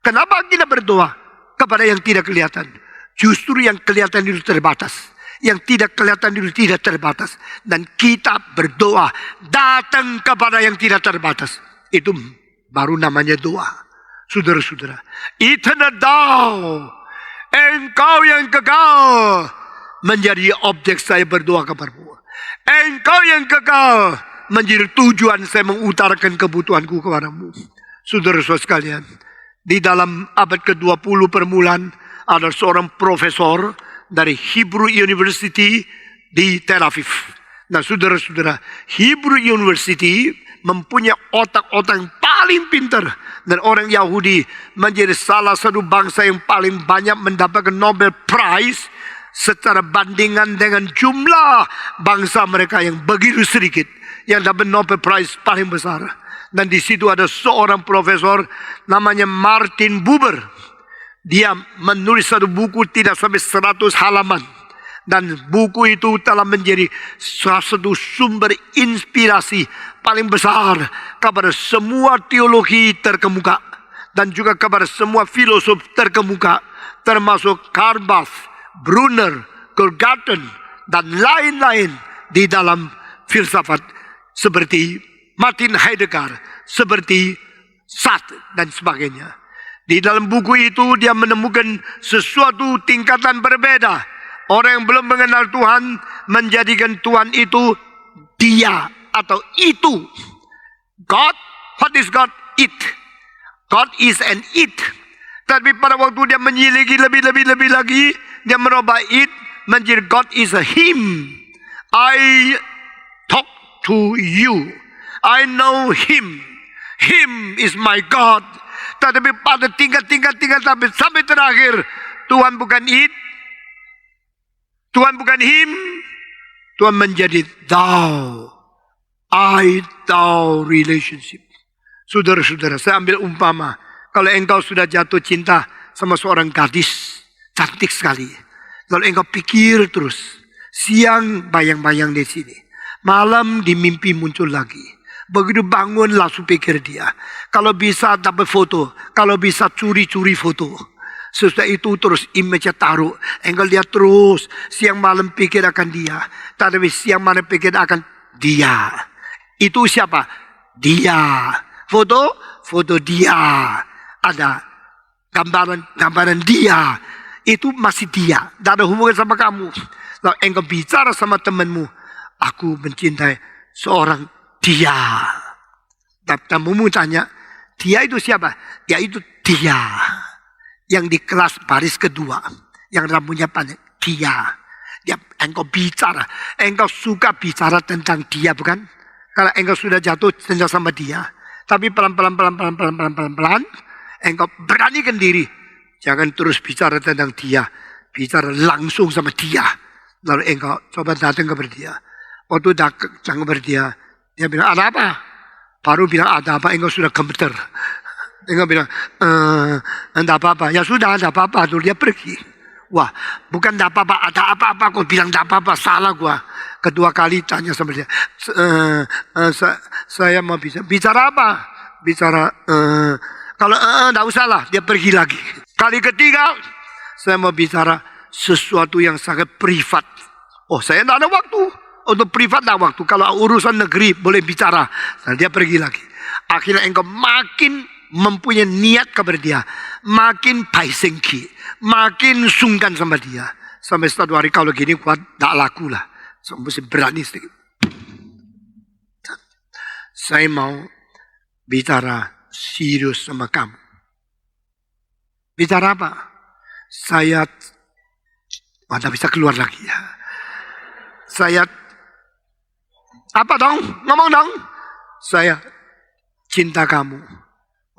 Kenapa kita berdoa kepada yang tidak kelihatan? Justru yang kelihatan itu terbatas. Yang tidak kelihatan itu tidak terbatas. Dan kita berdoa datang kepada yang tidak terbatas. Itu baru namanya doa. Saudara-saudara, Eternal Thou, Engkau yang kekal, menjadi objek saya berdoa kepadamu. Engkau yang kekal menjadi tujuan saya mengutarakan kebutuhanku kepadamu. Saudara-saudara sekalian, di dalam abad ke-20 permulaan ada seorang profesor dari Hebrew University di Tel Aviv. Nah, saudara-saudara, Hebrew University mempunyai otak-otak yang paling pintar. Dan orang Yahudi menjadi salah satu bangsa yang paling banyak mendapatkan Nobel Prize secara bandingan dengan jumlah bangsa mereka yang begitu sedikit yang dapat Nobel Prize paling besar. Dan di situ ada seorang profesor namanya Martin Buber. Dia menulis satu buku tidak sampai 100 halaman. Dan buku itu telah menjadi salah satu sumber inspirasi paling besar kepada semua teologi terkemuka. Dan juga kepada semua filosof terkemuka. Termasuk Karl Barth, Brunner, Gergarten, dan lain-lain di dalam filsafat. Seperti Martin Heidegger, seperti Sartre, dan sebagainya. Di dalam buku itu dia menemukan sesuatu tingkatan berbeda. Orang yang belum mengenal Tuhan menjadikan Tuhan itu dia atau itu. God, what is God? It. God is an it. Tapi pada waktu dia menyelidiki lebih lagi, dia merubah it menjadi God is a him. I talk to you. I know him. Him is my God. Tetapi pada tingkat sampai terakhir, Tuhan bukan it, Tuhan bukan him, Tuhan menjadi thou. I, thou relationship. Saudara-saudara, saya ambil umpama. Kalau engkau sudah jatuh cinta sama seorang gadis, cantik sekali. Lalu engkau pikir terus. Siang bayang-bayang di sini. Malam di mimpi muncul lagi. Begitu bangun langsung pikir dia. Kalau bisa dapat foto. Kalau bisa curi-curi foto. Sesudah itu terus image taruh. Engkau lihat terus. Siang malam pikir akan dia. Tapi siang malam pikir akan dia. Itu siapa? Dia. Foto dia. Ada gambaran dia. Itu masih dia. Tidak ada hubungan sama kamu. Lalu engkau bicara sama temanmu. Aku mencintai seorang dia. Tamumu tanya, dia itu siapa? Dia itu dia. Yang di kelas baris kedua. Yang rambutnya panjang. Dia. Engkau bicara. Engkau suka bicara tentang dia, bukan? Kalau engkau sudah jatuh cinta sama dia. Tapi pelan-pelan. Engkau beranikan diri. Jangan terus bicara tentang dia. Bicara langsung sama dia. Lalu engkau coba datang kepada dia. Waktu datang kepada dia. Dia bilang, ada apa? Baru bilang, ada apa? Engkau sudah gemeter. Engkau bilang, ada apa-apa. Ya sudah, ada apa-apa. Lalu dia pergi. Wah, bukan ada apa-apa. Ada apa-apa. Kau bilang ada apa-apa. Salah gua. Kedua kali tanya sama dia. Saya mau bicara apa? Bicara, kalau enggak usah lah. Dia pergi lagi. Kali ketiga, saya mau bicara sesuatu yang sangat privat. Oh, saya tidak ada waktu. Untuk privat tidak waktu. Kalau urusan negeri boleh bicara. Nah, dia pergi lagi. Akhirnya engkau makin mempunyai niat kepada dia. Makin paisengki. Makin sungkan sama dia. Sampai satu hari kalau gini kuat, tidak laku lah. So, mesti berani sedikit. Saya mau bicara serius sama kamu. Bicara apa? Saya tidak bisa keluar lagi ya. Saya apa dong? Ngomong dong. Saya cinta kamu.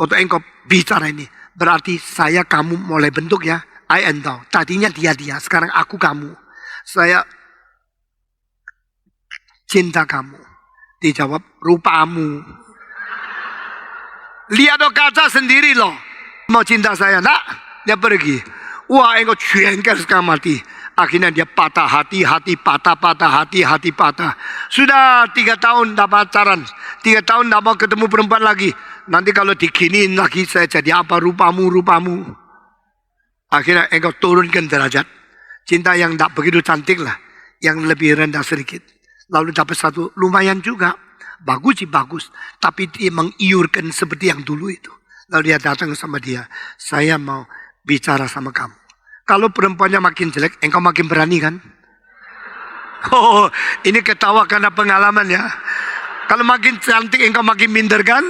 Untuk engkau bicara ini berarti saya kamu mulai bentuk ya. I and thou. Tadinya dia, sekarang aku kamu. Saya cinta kamu. Dijawab rupamu. Lihat kaca sendiri loh. Mau cinta saya, nak? Dia pergi. Wah, engkau jengkel sekali mati. Akhirnya dia patah hati patah, hati patah. Sudah 3 tahun tak pacaran. 3 tahun tak mau ketemu perempuan lagi. Nanti kalau diginiin lagi saya jadi apa? Rupamu. Akhirnya engkau turunkan derajat. Cinta yang tak begitu cantik lah. Yang lebih rendah sedikit. Lalu dapat satu lumayan juga. Bagus sih bagus. Tapi dia mengiurkan seperti yang dulu itu. Lalu dia datang sama dia. Saya mau bicara sama kamu. Kalau perempuannya makin jelek, engkau makin berani kan? Oh, ini ketawa karena pengalaman ya. Kalau makin cantik, engkau makin minder kan?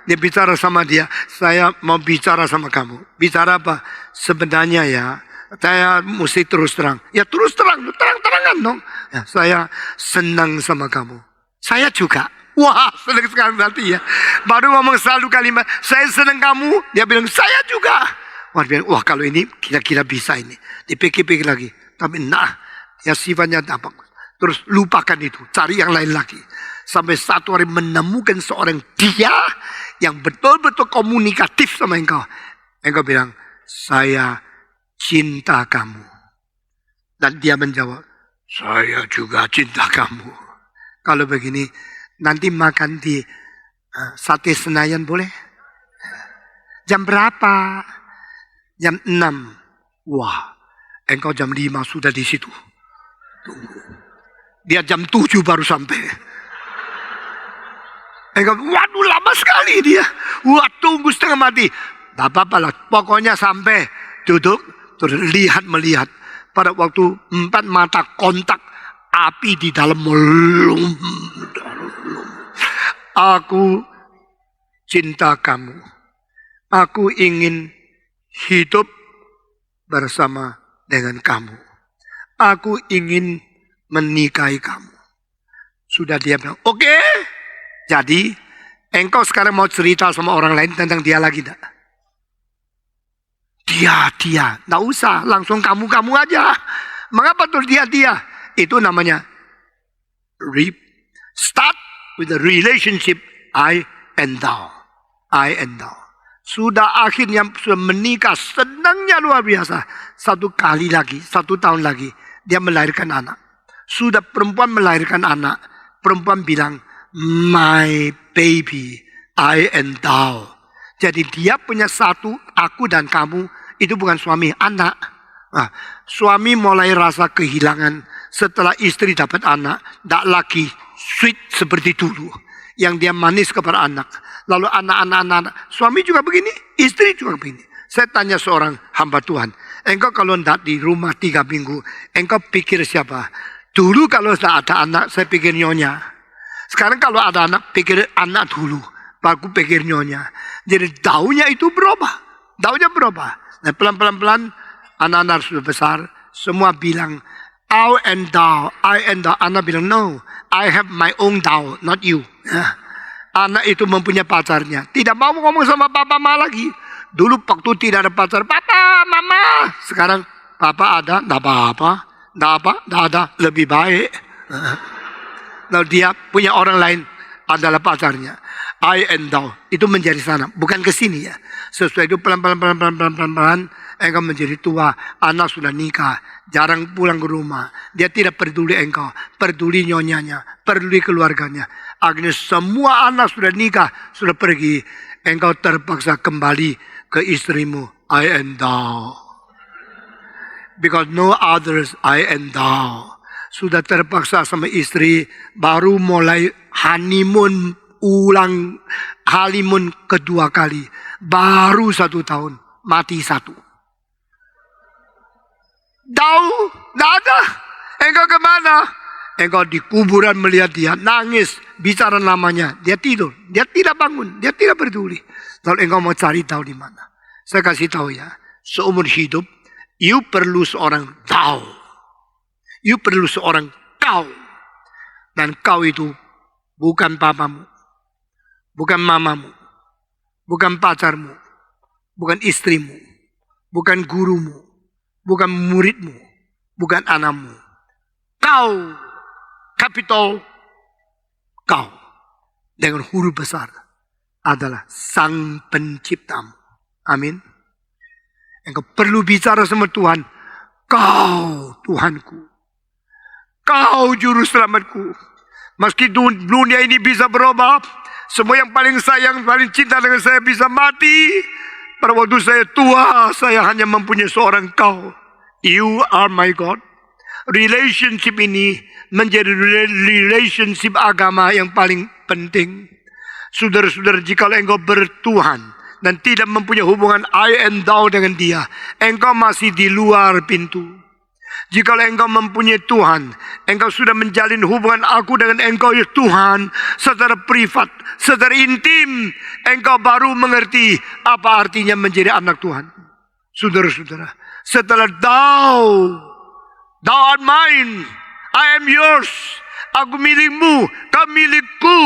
Dia bicara sama dia. Saya mau bicara sama kamu. Bicara apa? Sebenarnya ya, saya mesti terus terang. Ya terus terang, terang-terangan dong. Ya, saya senang sama kamu. Saya juga. Wah, senang sekali berarti ya. Baru ngomong selalu kalimat, saya senang kamu. Dia bilang, saya juga. Wah, kalau ini kira-kira bisa ini. Dipikir-pikir lagi. Tapi ya sifatnya tak bagus. Terus lupakan itu. Cari yang lain lagi. Sampai satu hari menemukan seorang dia yang betul-betul komunikatif sama engkau. Engkau bilang, saya cinta kamu. Dan dia menjawab, saya juga cinta kamu. Kalau begini, nanti makan di Sate Senayan boleh? Jam berapa? Jam 6. Wah, engkau jam 5 sudah di situ. Tunggu. Dia jam 7 baru sampai. Engkau, waduh lama sekali dia. Wah, tunggu setengah mati. Tak apa-apa lah, pokoknya sampai. Duduk, terus melihat. Pada waktu 4 mata kontak, api di dalam melum. Aku cinta kamu. Aku ingin hidup bersama dengan kamu. Aku ingin menikahi kamu. Sudah dia bilang, oke. Jadi, engkau sekarang mau cerita sama orang lain tentang dia lagi tak? Dia. Nggak usah, langsung kamu aja. Mengapa tuh dia? Itu namanya start with the relationship I and thou. Sudah akhirnya sudah menikah, senangnya luar biasa. 1 kali lagi, 1 tahun lagi, dia melahirkan anak. Sudah perempuan melahirkan anak, perempuan bilang, my baby, I and thou. Jadi dia punya satu, aku dan kamu, itu bukan suami, anak. Nah, suami mulai rasa kehilangan setelah istri dapat anak, tak lagi sweet seperti dulu. Yang dia manis kepada anak. Lalu anak-anak, suami juga begini, istri juga begini. Saya tanya seorang hamba Tuhan, engkau kalau tidak di rumah 3 minggu, engkau pikir siapa? Dulu kalau tidak ada anak, saya pikir nyonya. Sekarang kalau ada anak, pikir anak dulu. Baru pikir nyonya. Jadi daunnya itu berubah. Nah, pelan-pelan, anak-anak sudah besar, semua bilang, I and thou. Anak bilang, no, I have my own thou, not you. Anak itu mempunyai pacarnya. Tidak mau ngomong sama papa mama lagi. Dulu waktu tidak ada pacar, papa, mama. Sekarang papa ada, tidak apa-apa. Tidak ada, lebih baik. Lalu dia punya orang lain adalah pacarnya. I and thou. Itu menjadi sana, bukan ke sini ya. Sesuai itu pelan-pelan. Engkau menjadi tua, anak sudah nikah, jarang pulang ke rumah. Dia tidak peduli engkau, peduli nyonyanya, peduli keluarganya. Akhirnya semua anak sudah nikah, sudah pergi. Engkau terpaksa kembali ke istrimu, I and thou. because no others I and thou. Sudah terpaksa sama istri, baru mulai honeymoon kedua kali. Baru 1 tahun, mati 1. Thou, tidak ada. Engkau kemana? Engkau di kuburan melihat dia, nangis, bicara namanya. Dia tidur, dia tidak bangun, dia tidak peduli. Lalu engkau mau cari tahu di mana. Saya kasih tahu ya, seumur hidup, you perlu seorang thou. You perlu seorang kau. Dan kau itu bukan papamu, bukan mamamu, bukan pacarmu, bukan istrimu, bukan gurumu, bukan muridmu, bukan anakmu. Kau, kapital kau, dengan huruf besar, adalah Sang Penciptamu. Amin. Engkau perlu bicara sama Tuhan. Kau Tuhanku. Kau juru selamatku. Meski dunia ini bisa berubah, semua yang paling sayang, paling cinta dengan saya bisa mati. Pada waktu saya tua, saya hanya mempunyai seorang kau. You are my God. Relationship ini menjadi relationship agama yang paling penting. Saudara-saudara, jika engkau bertuhan dan tidak mempunyai hubungan I and thou dengan dia, engkau masih di luar pintu. Jika engkau mempunyai Tuhan, engkau sudah menjalin hubungan aku dengan engkau ya Tuhan secara privat, secara intim, engkau baru mengerti apa artinya menjadi anak Tuhan. Saudara-saudara, setelah thou art mine, I am yours, aku milikmu, kau milikku,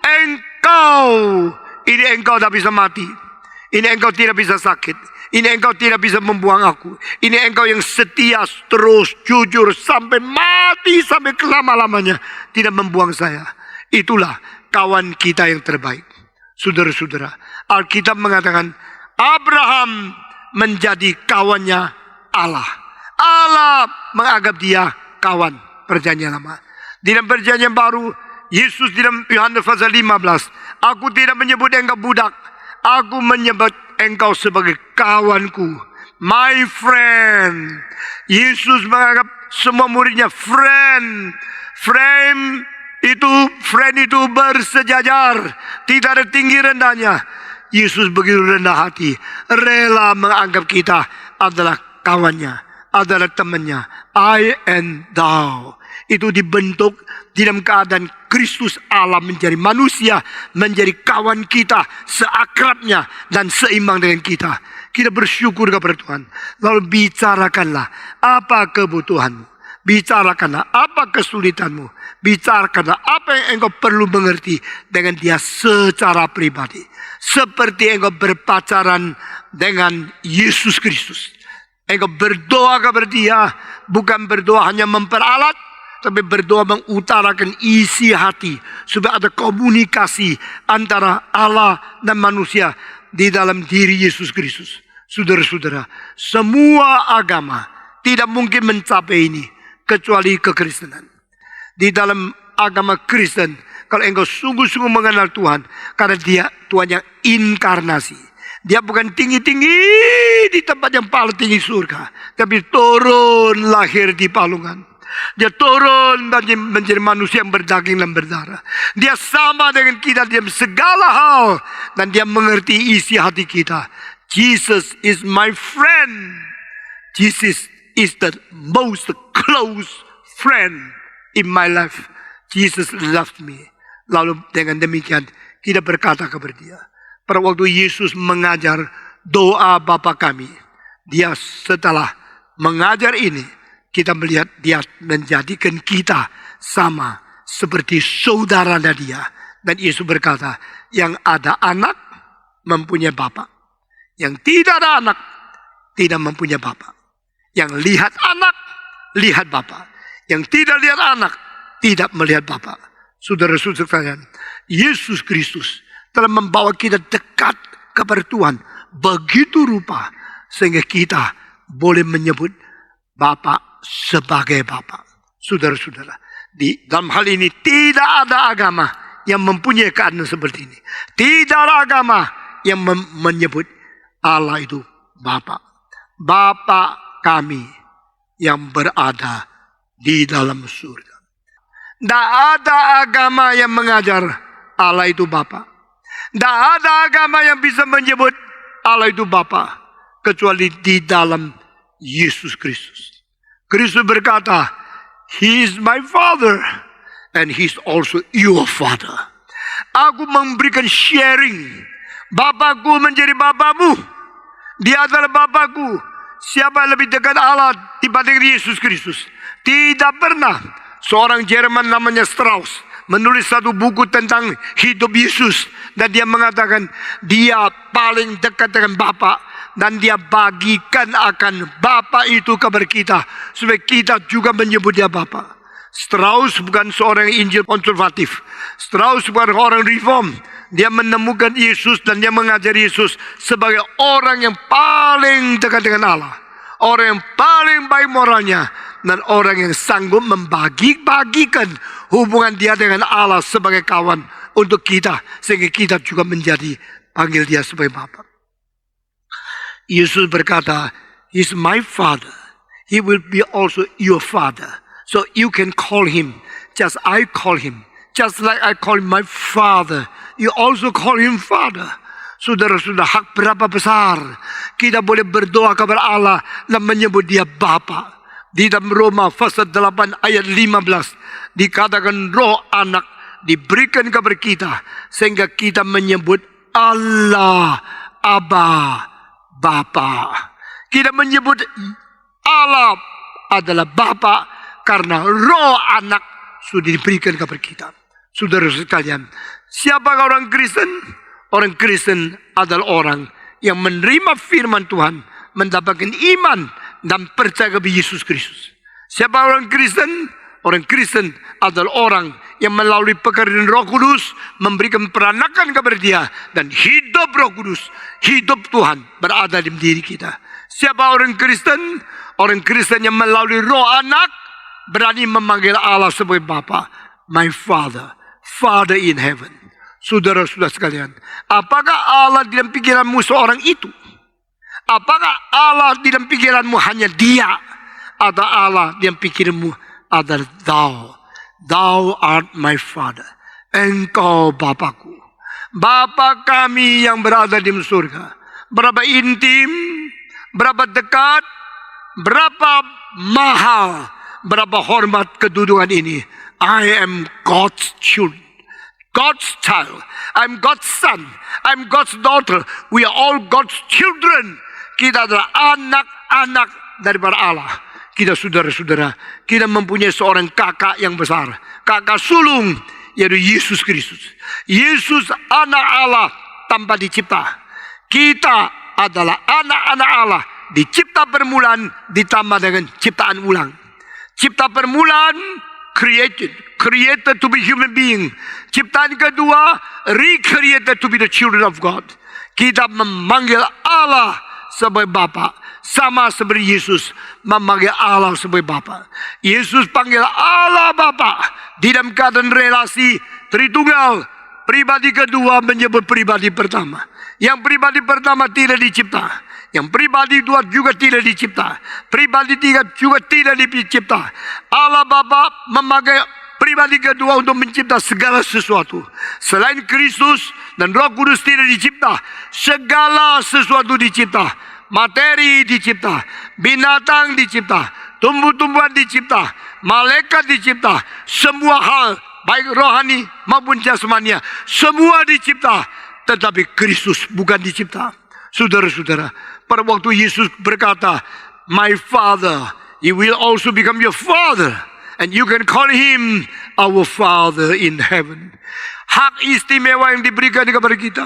engkau, ini engkau tak bisa mati, ini engkau tidak bisa sakit. Ini engkau tidak bisa membuang aku. Ini engkau yang setia, terus, jujur, sampai mati, sampai kelama-lamanya. Tidak membuang saya. Itulah kawan kita yang terbaik. Saudara-saudara, Alkitab mengatakan, Abraham menjadi kawannya Allah. Allah menganggap dia kawan. Perjanjian lama. Di dalam perjanjian baru, Yesus di dalam Yohanes pasal 15, aku tidak menyebut engkau budak. Aku menyebut engkau sebagai kawanku, my friend. Yesus menganggap semua muridnya friend. Friend itu bersejajar, tidak ada tinggi rendahnya. Yesus begitu rendah hati, rela menganggap kita adalah kawannya, adalah temannya. I and thou. Itu dibentuk di dalam keadaan Kristus Allah menjadi manusia, menjadi kawan kita, seakrabnya dan seimbang dengan kita. Kita bersyukur kepada Tuhan. Lalu bicarakanlah apa kebutuhanmu, bicarakanlah apa kesulitanmu, bicarakanlah apa yang engkau perlu mengerti dengan dia secara pribadi, seperti engkau berpacaran dengan Yesus Kristus. Engkau berdoa kepada dia, bukan berdoa hanya memperalat, tapi berdoa mengutarakan isi hati supaya ada komunikasi antara Allah dan manusia di dalam diri Yesus Kristus. Saudara-saudara, semua agama tidak mungkin mencapai ini kecuali kekristenan. Di dalam agama Kristen, kalau engkau sungguh-sungguh mengenal Tuhan, karena dia Tuhan yang inkarnasi. Dia bukan tinggi-tinggi di tempat yang paling tinggi surga, tapi turun lahir di palungan. Dia turun menjadi manusia yang berdaging dan berdarah. Dia sama dengan kita dalam segala hal, dan dia mengerti isi hati kita. Jesus is my friend. Jesus is the most close friend in my life. Jesus loved me. Lalu dengan demikian kita berkata kepada dia. Pada waktu Yesus mengajar doa Bapa kami, dia setelah mengajar ini, kita melihat dia menjadikan kita sama seperti saudara dia. Dan Yesus berkata, yang ada anak mempunyai bapa. Yang tidak ada anak tidak mempunyai bapa. Yang lihat anak, lihat bapa. Yang tidak lihat anak, tidak melihat bapa. Saudara-saudara sekalian, Yesus Kristus telah membawa kita dekat kepada Tuhan begitu rupa sehingga kita boleh menyebut Bapa sebagai Bapa. Saudara-saudara, di dalam hal ini tidak ada agama yang mempunyai keadaan seperti ini. Tidak ada agama yang menyebut Allah itu Bapa. Bapa kami yang berada di dalam surga. Tidak ada agama yang mengajar Allah itu Bapa. Tidak ada agama yang bisa menyebut Allah itu Bapa kecuali di dalam Yesus Kristus. Kristus berkata, He is my Father and He is also your Father. Aku memberikan sharing. Bapakku menjadi Bapamu. Dia adalah Bapakku. Siapa yang lebih dekat Allah dibanding Yesus Kristus? Tidak pernah. Seorang Jerman namanya Strauss menulis satu buku tentang hidup Yesus. Dan dia mengatakan dia paling dekat dengan Bapa. Dan dia bagikan akan Bapa itu kepada kita. Supaya kita juga menyebut dia Bapa. Strauss bukan seorang Injil konservatif. Strauss bukan orang reform. Dia menemukan Yesus dan dia mengajari Yesus sebagai orang yang paling dekat dengan Allah. Orang yang paling baik moralnya. Dan orang yang sanggup membagi-bagikan hubungan dia dengan Allah sebagai kawan untuk kita. Sehingga kita juga menjadi panggil dia sebagai Bapa. Yesus berkata, He is my Father. He will be also your Father. So you can call Him just I call Him. Just like I call Him my Father. You also call Him Father. Saudara-saudara, hak berapa besar kita boleh berdoa kepada Allah dan menyebut Dia Bapa. Di dalam Roma pasal 8 ayat 15 dikatakan Roh Anak diberikan kepada kita sehingga kita menyebut Allah Aba Bapa. Kita menyebut Allah adalah Bapa karena Roh Anak sudah diberikan kepada kita. Saudara sekalian, siapakah orang Kristen? Orang Kristen adalah orang yang menerima firman Tuhan, mendapatkan iman dan percaya kepada Yesus Kristus. Siapa orang Kristen? Orang Kristen adalah orang yang melalui pekerjaan Roh Kudus memberikan peranakan kepada dia dan hidup Roh Kudus, hidup Tuhan berada di diri kita. Siapa orang Kristen? Orang Kristen yang melalui Roh Anak berani memanggil Allah sebagai Bapa. My Father, Father in heaven. Saudara-saudara sekalian, apakah Allah di dalam pikiranmu seorang itu? Apakah Allah di dalam pikiranmu hanya dia? Atau Allah di dalam pikiranmu adalah Thou? Thou art my Father. Engkau Bapakku. Bapa kami yang berada di surga. Berapa intim, berapa dekat, berapa mahal, berapa hormat kedudukan ini. I am God's children. God's child. I'm God's son. I'm God's daughter. We are all God's children. Kita adalah anak-anak daripada Allah. Kita saudara-saudara, kita mempunyai seorang kakak yang besar. Kakak sulung, yaitu Yesus Kristus. Yesus anak Allah tanpa dicipta. Kita adalah anak-anak Allah. Dicipta permulaan ditambah dengan ciptaan ulang. Cipta permulaan, created to be human being. Ciptaan kedua, recreated to be the children of God. Kita memanggil Allah sebagai Bapa, sama seperti Yesus memanggil Allah sebagai Bapa. Yesus panggil Allah Bapa di dalam keadaan relasi Tritunggal. Pribadi kedua menyebut pribadi pertama. Yang pribadi pertama tidak dicipta. Yang pribadi dua juga tidak dicipta. Pribadi tiga juga tidak dicipta. Allah Bapa memakai pribadi kedua untuk mencipta segala sesuatu. Selain Kristus dan Roh Kudus tidak dicipta, segala sesuatu dicipta. Materi dicipta, binatang dicipta, tumbuh-tumbuhan dicipta, malaikat dicipta, semua hal baik rohani maupun jasmania, semua dicipta. Tetapi Kristus bukan dicipta. Saudara-saudara, pada waktu Yesus berkata, My Father, He will also become your Father. And you can call Him our Father in heaven. Hak istimewa yang diberikan kepada kita.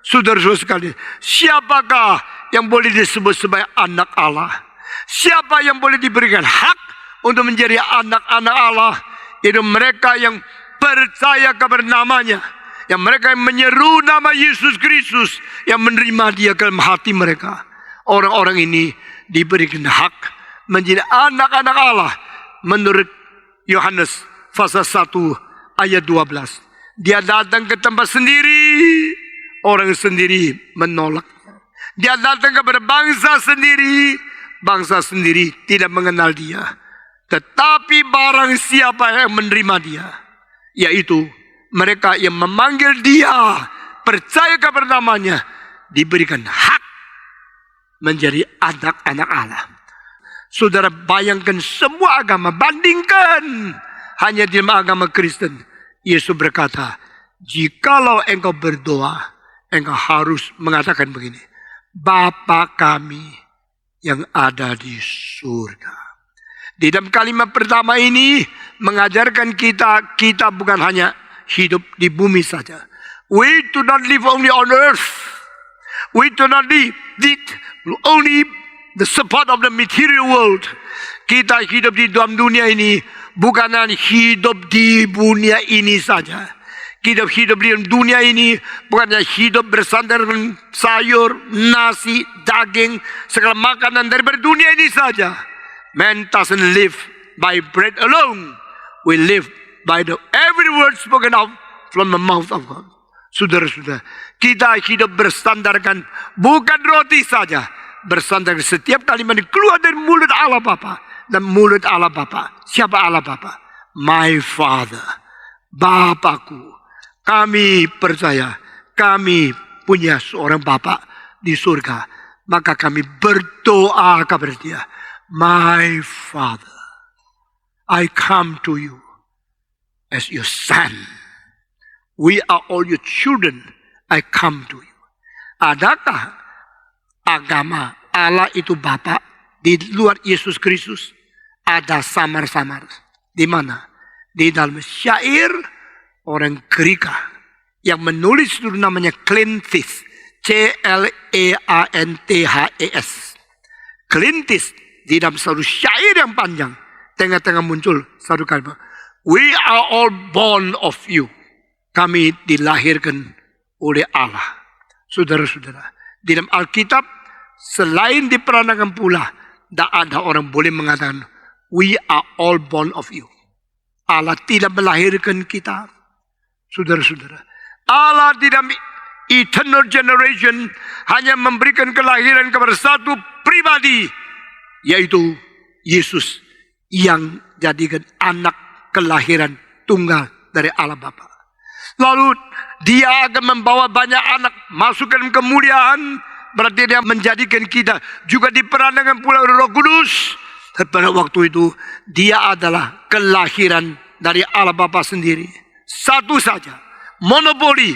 Saudara-saudara sekalian, siapakah yang boleh disebut sebagai anak Allah? Siapa yang boleh diberikan hak untuk menjadi anak-anak Allah? Itu mereka yang percaya kepada namanya. Yang mereka yang menyeru nama Yesus Kristus, yang menerima Dia ke dalam hati mereka. Orang-orang ini diberikan hak menjadi anak-anak Allah. Menurut Yohanes pasal 1 ayat 12. Dia datang ke tempat sendiri, orang sendiri menolak. Dia datang kepada bangsa sendiri, bangsa sendiri tidak mengenal dia. Tetapi barang siapa yang menerima dia, yaitu mereka yang memanggil dia, percaya kepada namanya, diberikan hak menjadi anak-anak Allah. Saudara bayangkan semua agama, bandingkan hanya di agama Kristen. Yesus berkata, jikalau engkau berdoa, engkau harus mengatakan begini, Bapa kami yang ada di surga. Di dalam kalimat pertama ini mengajarkan kita bukan hanya hidup di bumi saja. We do not live only on earth. We do not live only the support of the material world. Kita hidup di dalam dunia ini bukan hanya hidup di dunia ini saja. Kita hidup di dunia ini bukan hanya hidup bersandar dengan sayur, nasi, daging, segala makanan dari dunia ini saja. Man doesn't live by bread alone. We live by every word spoken out from the mouth of God. Saudara-saudara, kita hidup bersandarkan bukan roti saja, bersandar setiap kalimat yang keluar dari mulut Allah Bapa. Dan mulut Allah Bapa, siapa Allah Bapa? My Father, Bapakku. Kami percaya, kami punya seorang Bapa di surga. Maka kami berdoa kepada dia. My Father, I come to you as your son. We are all your children. I come to you. Adakah agama Allah itu Bapa di luar Yesus Kristus? Ada samar-samar. Di mana? Di dalam syair orang Greka yang menulis itu namanya Cleanthes. C-L-E-A-N-T-H-E-S. Cleanthes. Di dalam satu syair yang panjang, tengah-tengah muncul satu kalimat. We are all born of you. Kami dilahirkan oleh Allah. Saudara-saudara, di dalam Alkitab, selain diperanakan pula, tidak ada orang boleh mengatakan, we are all born of you. Allah tidak melahirkan kita. Saudara-saudara, Allah di dalam eternal generation hanya memberikan kelahiran kepada satu pribadi, yaitu Yesus yang jadikan anak kelahiran tunggal dari Allah Bapa. Lalu dia akan membawa banyak anak masuk ke dalam kemuliaan. Berarti dia menjadikan kita juga diperankan pula oleh Roh Kudus. Pada waktu itu dia adalah kelahiran dari Allah Bapa sendiri. Satu saja, monopoli,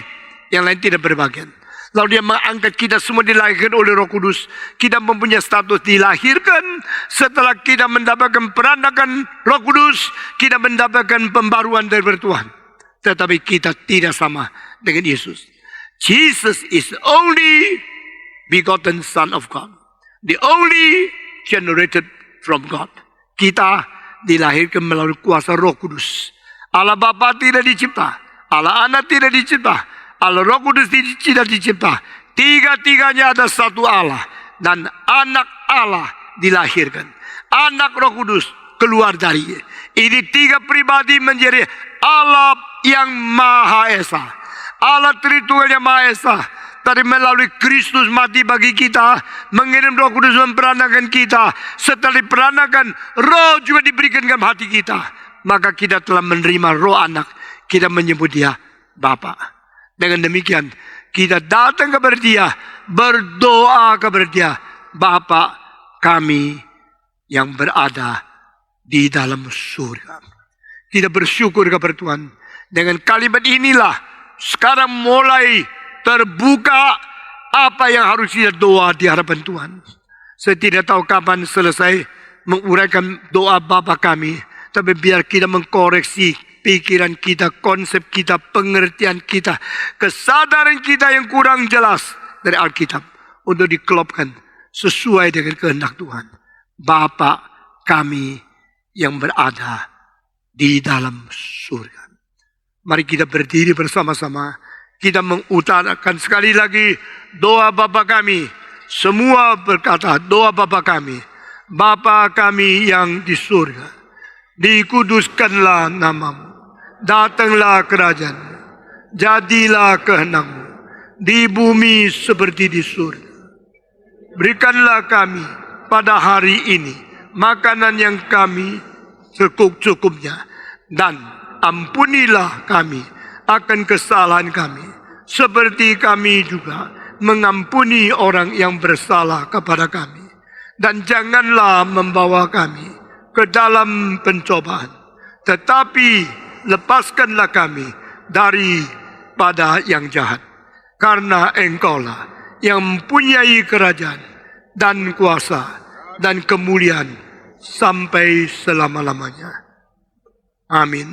yang lain tidak berbagian. Lalu dia mengangkat kita semua dilahirkan oleh Roh Kudus. Kita mempunyai status dilahirkan. Setelah kita mendapatkan peranakan Roh Kudus, kita mendapatkan pembaruan dari Tuhan. Tetapi kita tidak sama dengan Yesus. Jesus is the only begotten Son of God. The only generated from God. Kita dilahirkan melalui kuasa Roh Kudus. Allah Bapa tidak dicipta. Allah Anak tidak dicipta. Allah Roh Kudus tidak dicipta. Tiga-tiganya ada satu Allah. Dan anak Allah dilahirkan. Anak Roh Kudus keluar dari. Ini tiga pribadi menjadi Allah yang Maha Esa. Allah Tritunggal yang Maha Esa. Tadi melalui Kristus mati bagi kita. Mengirim Roh Kudus memperanakan kita. Setelah diperanakan, Roh juga diberikan dalam hati kita. Maka kita telah menerima Roh Anak. Kita menyebut dia Bapa. Dengan demikian, kita datang kepada dia, berdoa kepada dia, Bapa kami yang berada di dalam surga. Kita bersyukur kepada Tuhan. Dengan kalimat inilah, sekarang mulai terbuka apa yang harus kita doa di hadapan Tuhan. Saya tidak tahu kapan selesai menguraikan doa Bapa kami, tapi biar kita mengkoreksi pikiran kita, konsep kita, pengertian kita, kesadaran kita yang kurang jelas dari Alkitab untuk dikelopkan sesuai dengan kehendak Tuhan. Bapa kami yang berada di dalam surga. Mari kita berdiri bersama-sama. Kita mengutarakan sekali lagi doa Bapa kami. Semua berkata doa Bapa kami. Bapa kami yang di surga, dikuduskanlah namamu. Datanglah kerajaan, jadilah kehendak-Mu di bumi seperti di surga. Berikanlah kami pada hari ini makanan yang kami cukup-cukupnya, dan ampunilah kami akan kesalahan kami, seperti kami juga mengampuni orang yang bersalah kepada kami. Dan janganlah membawa kami ke dalam pencobaan, tetapi lepaskanlah kami daripada yang jahat. Karena Engkaulah yang mempunyai kerajaan dan kuasa dan kemuliaan sampai selama-lamanya. Amin.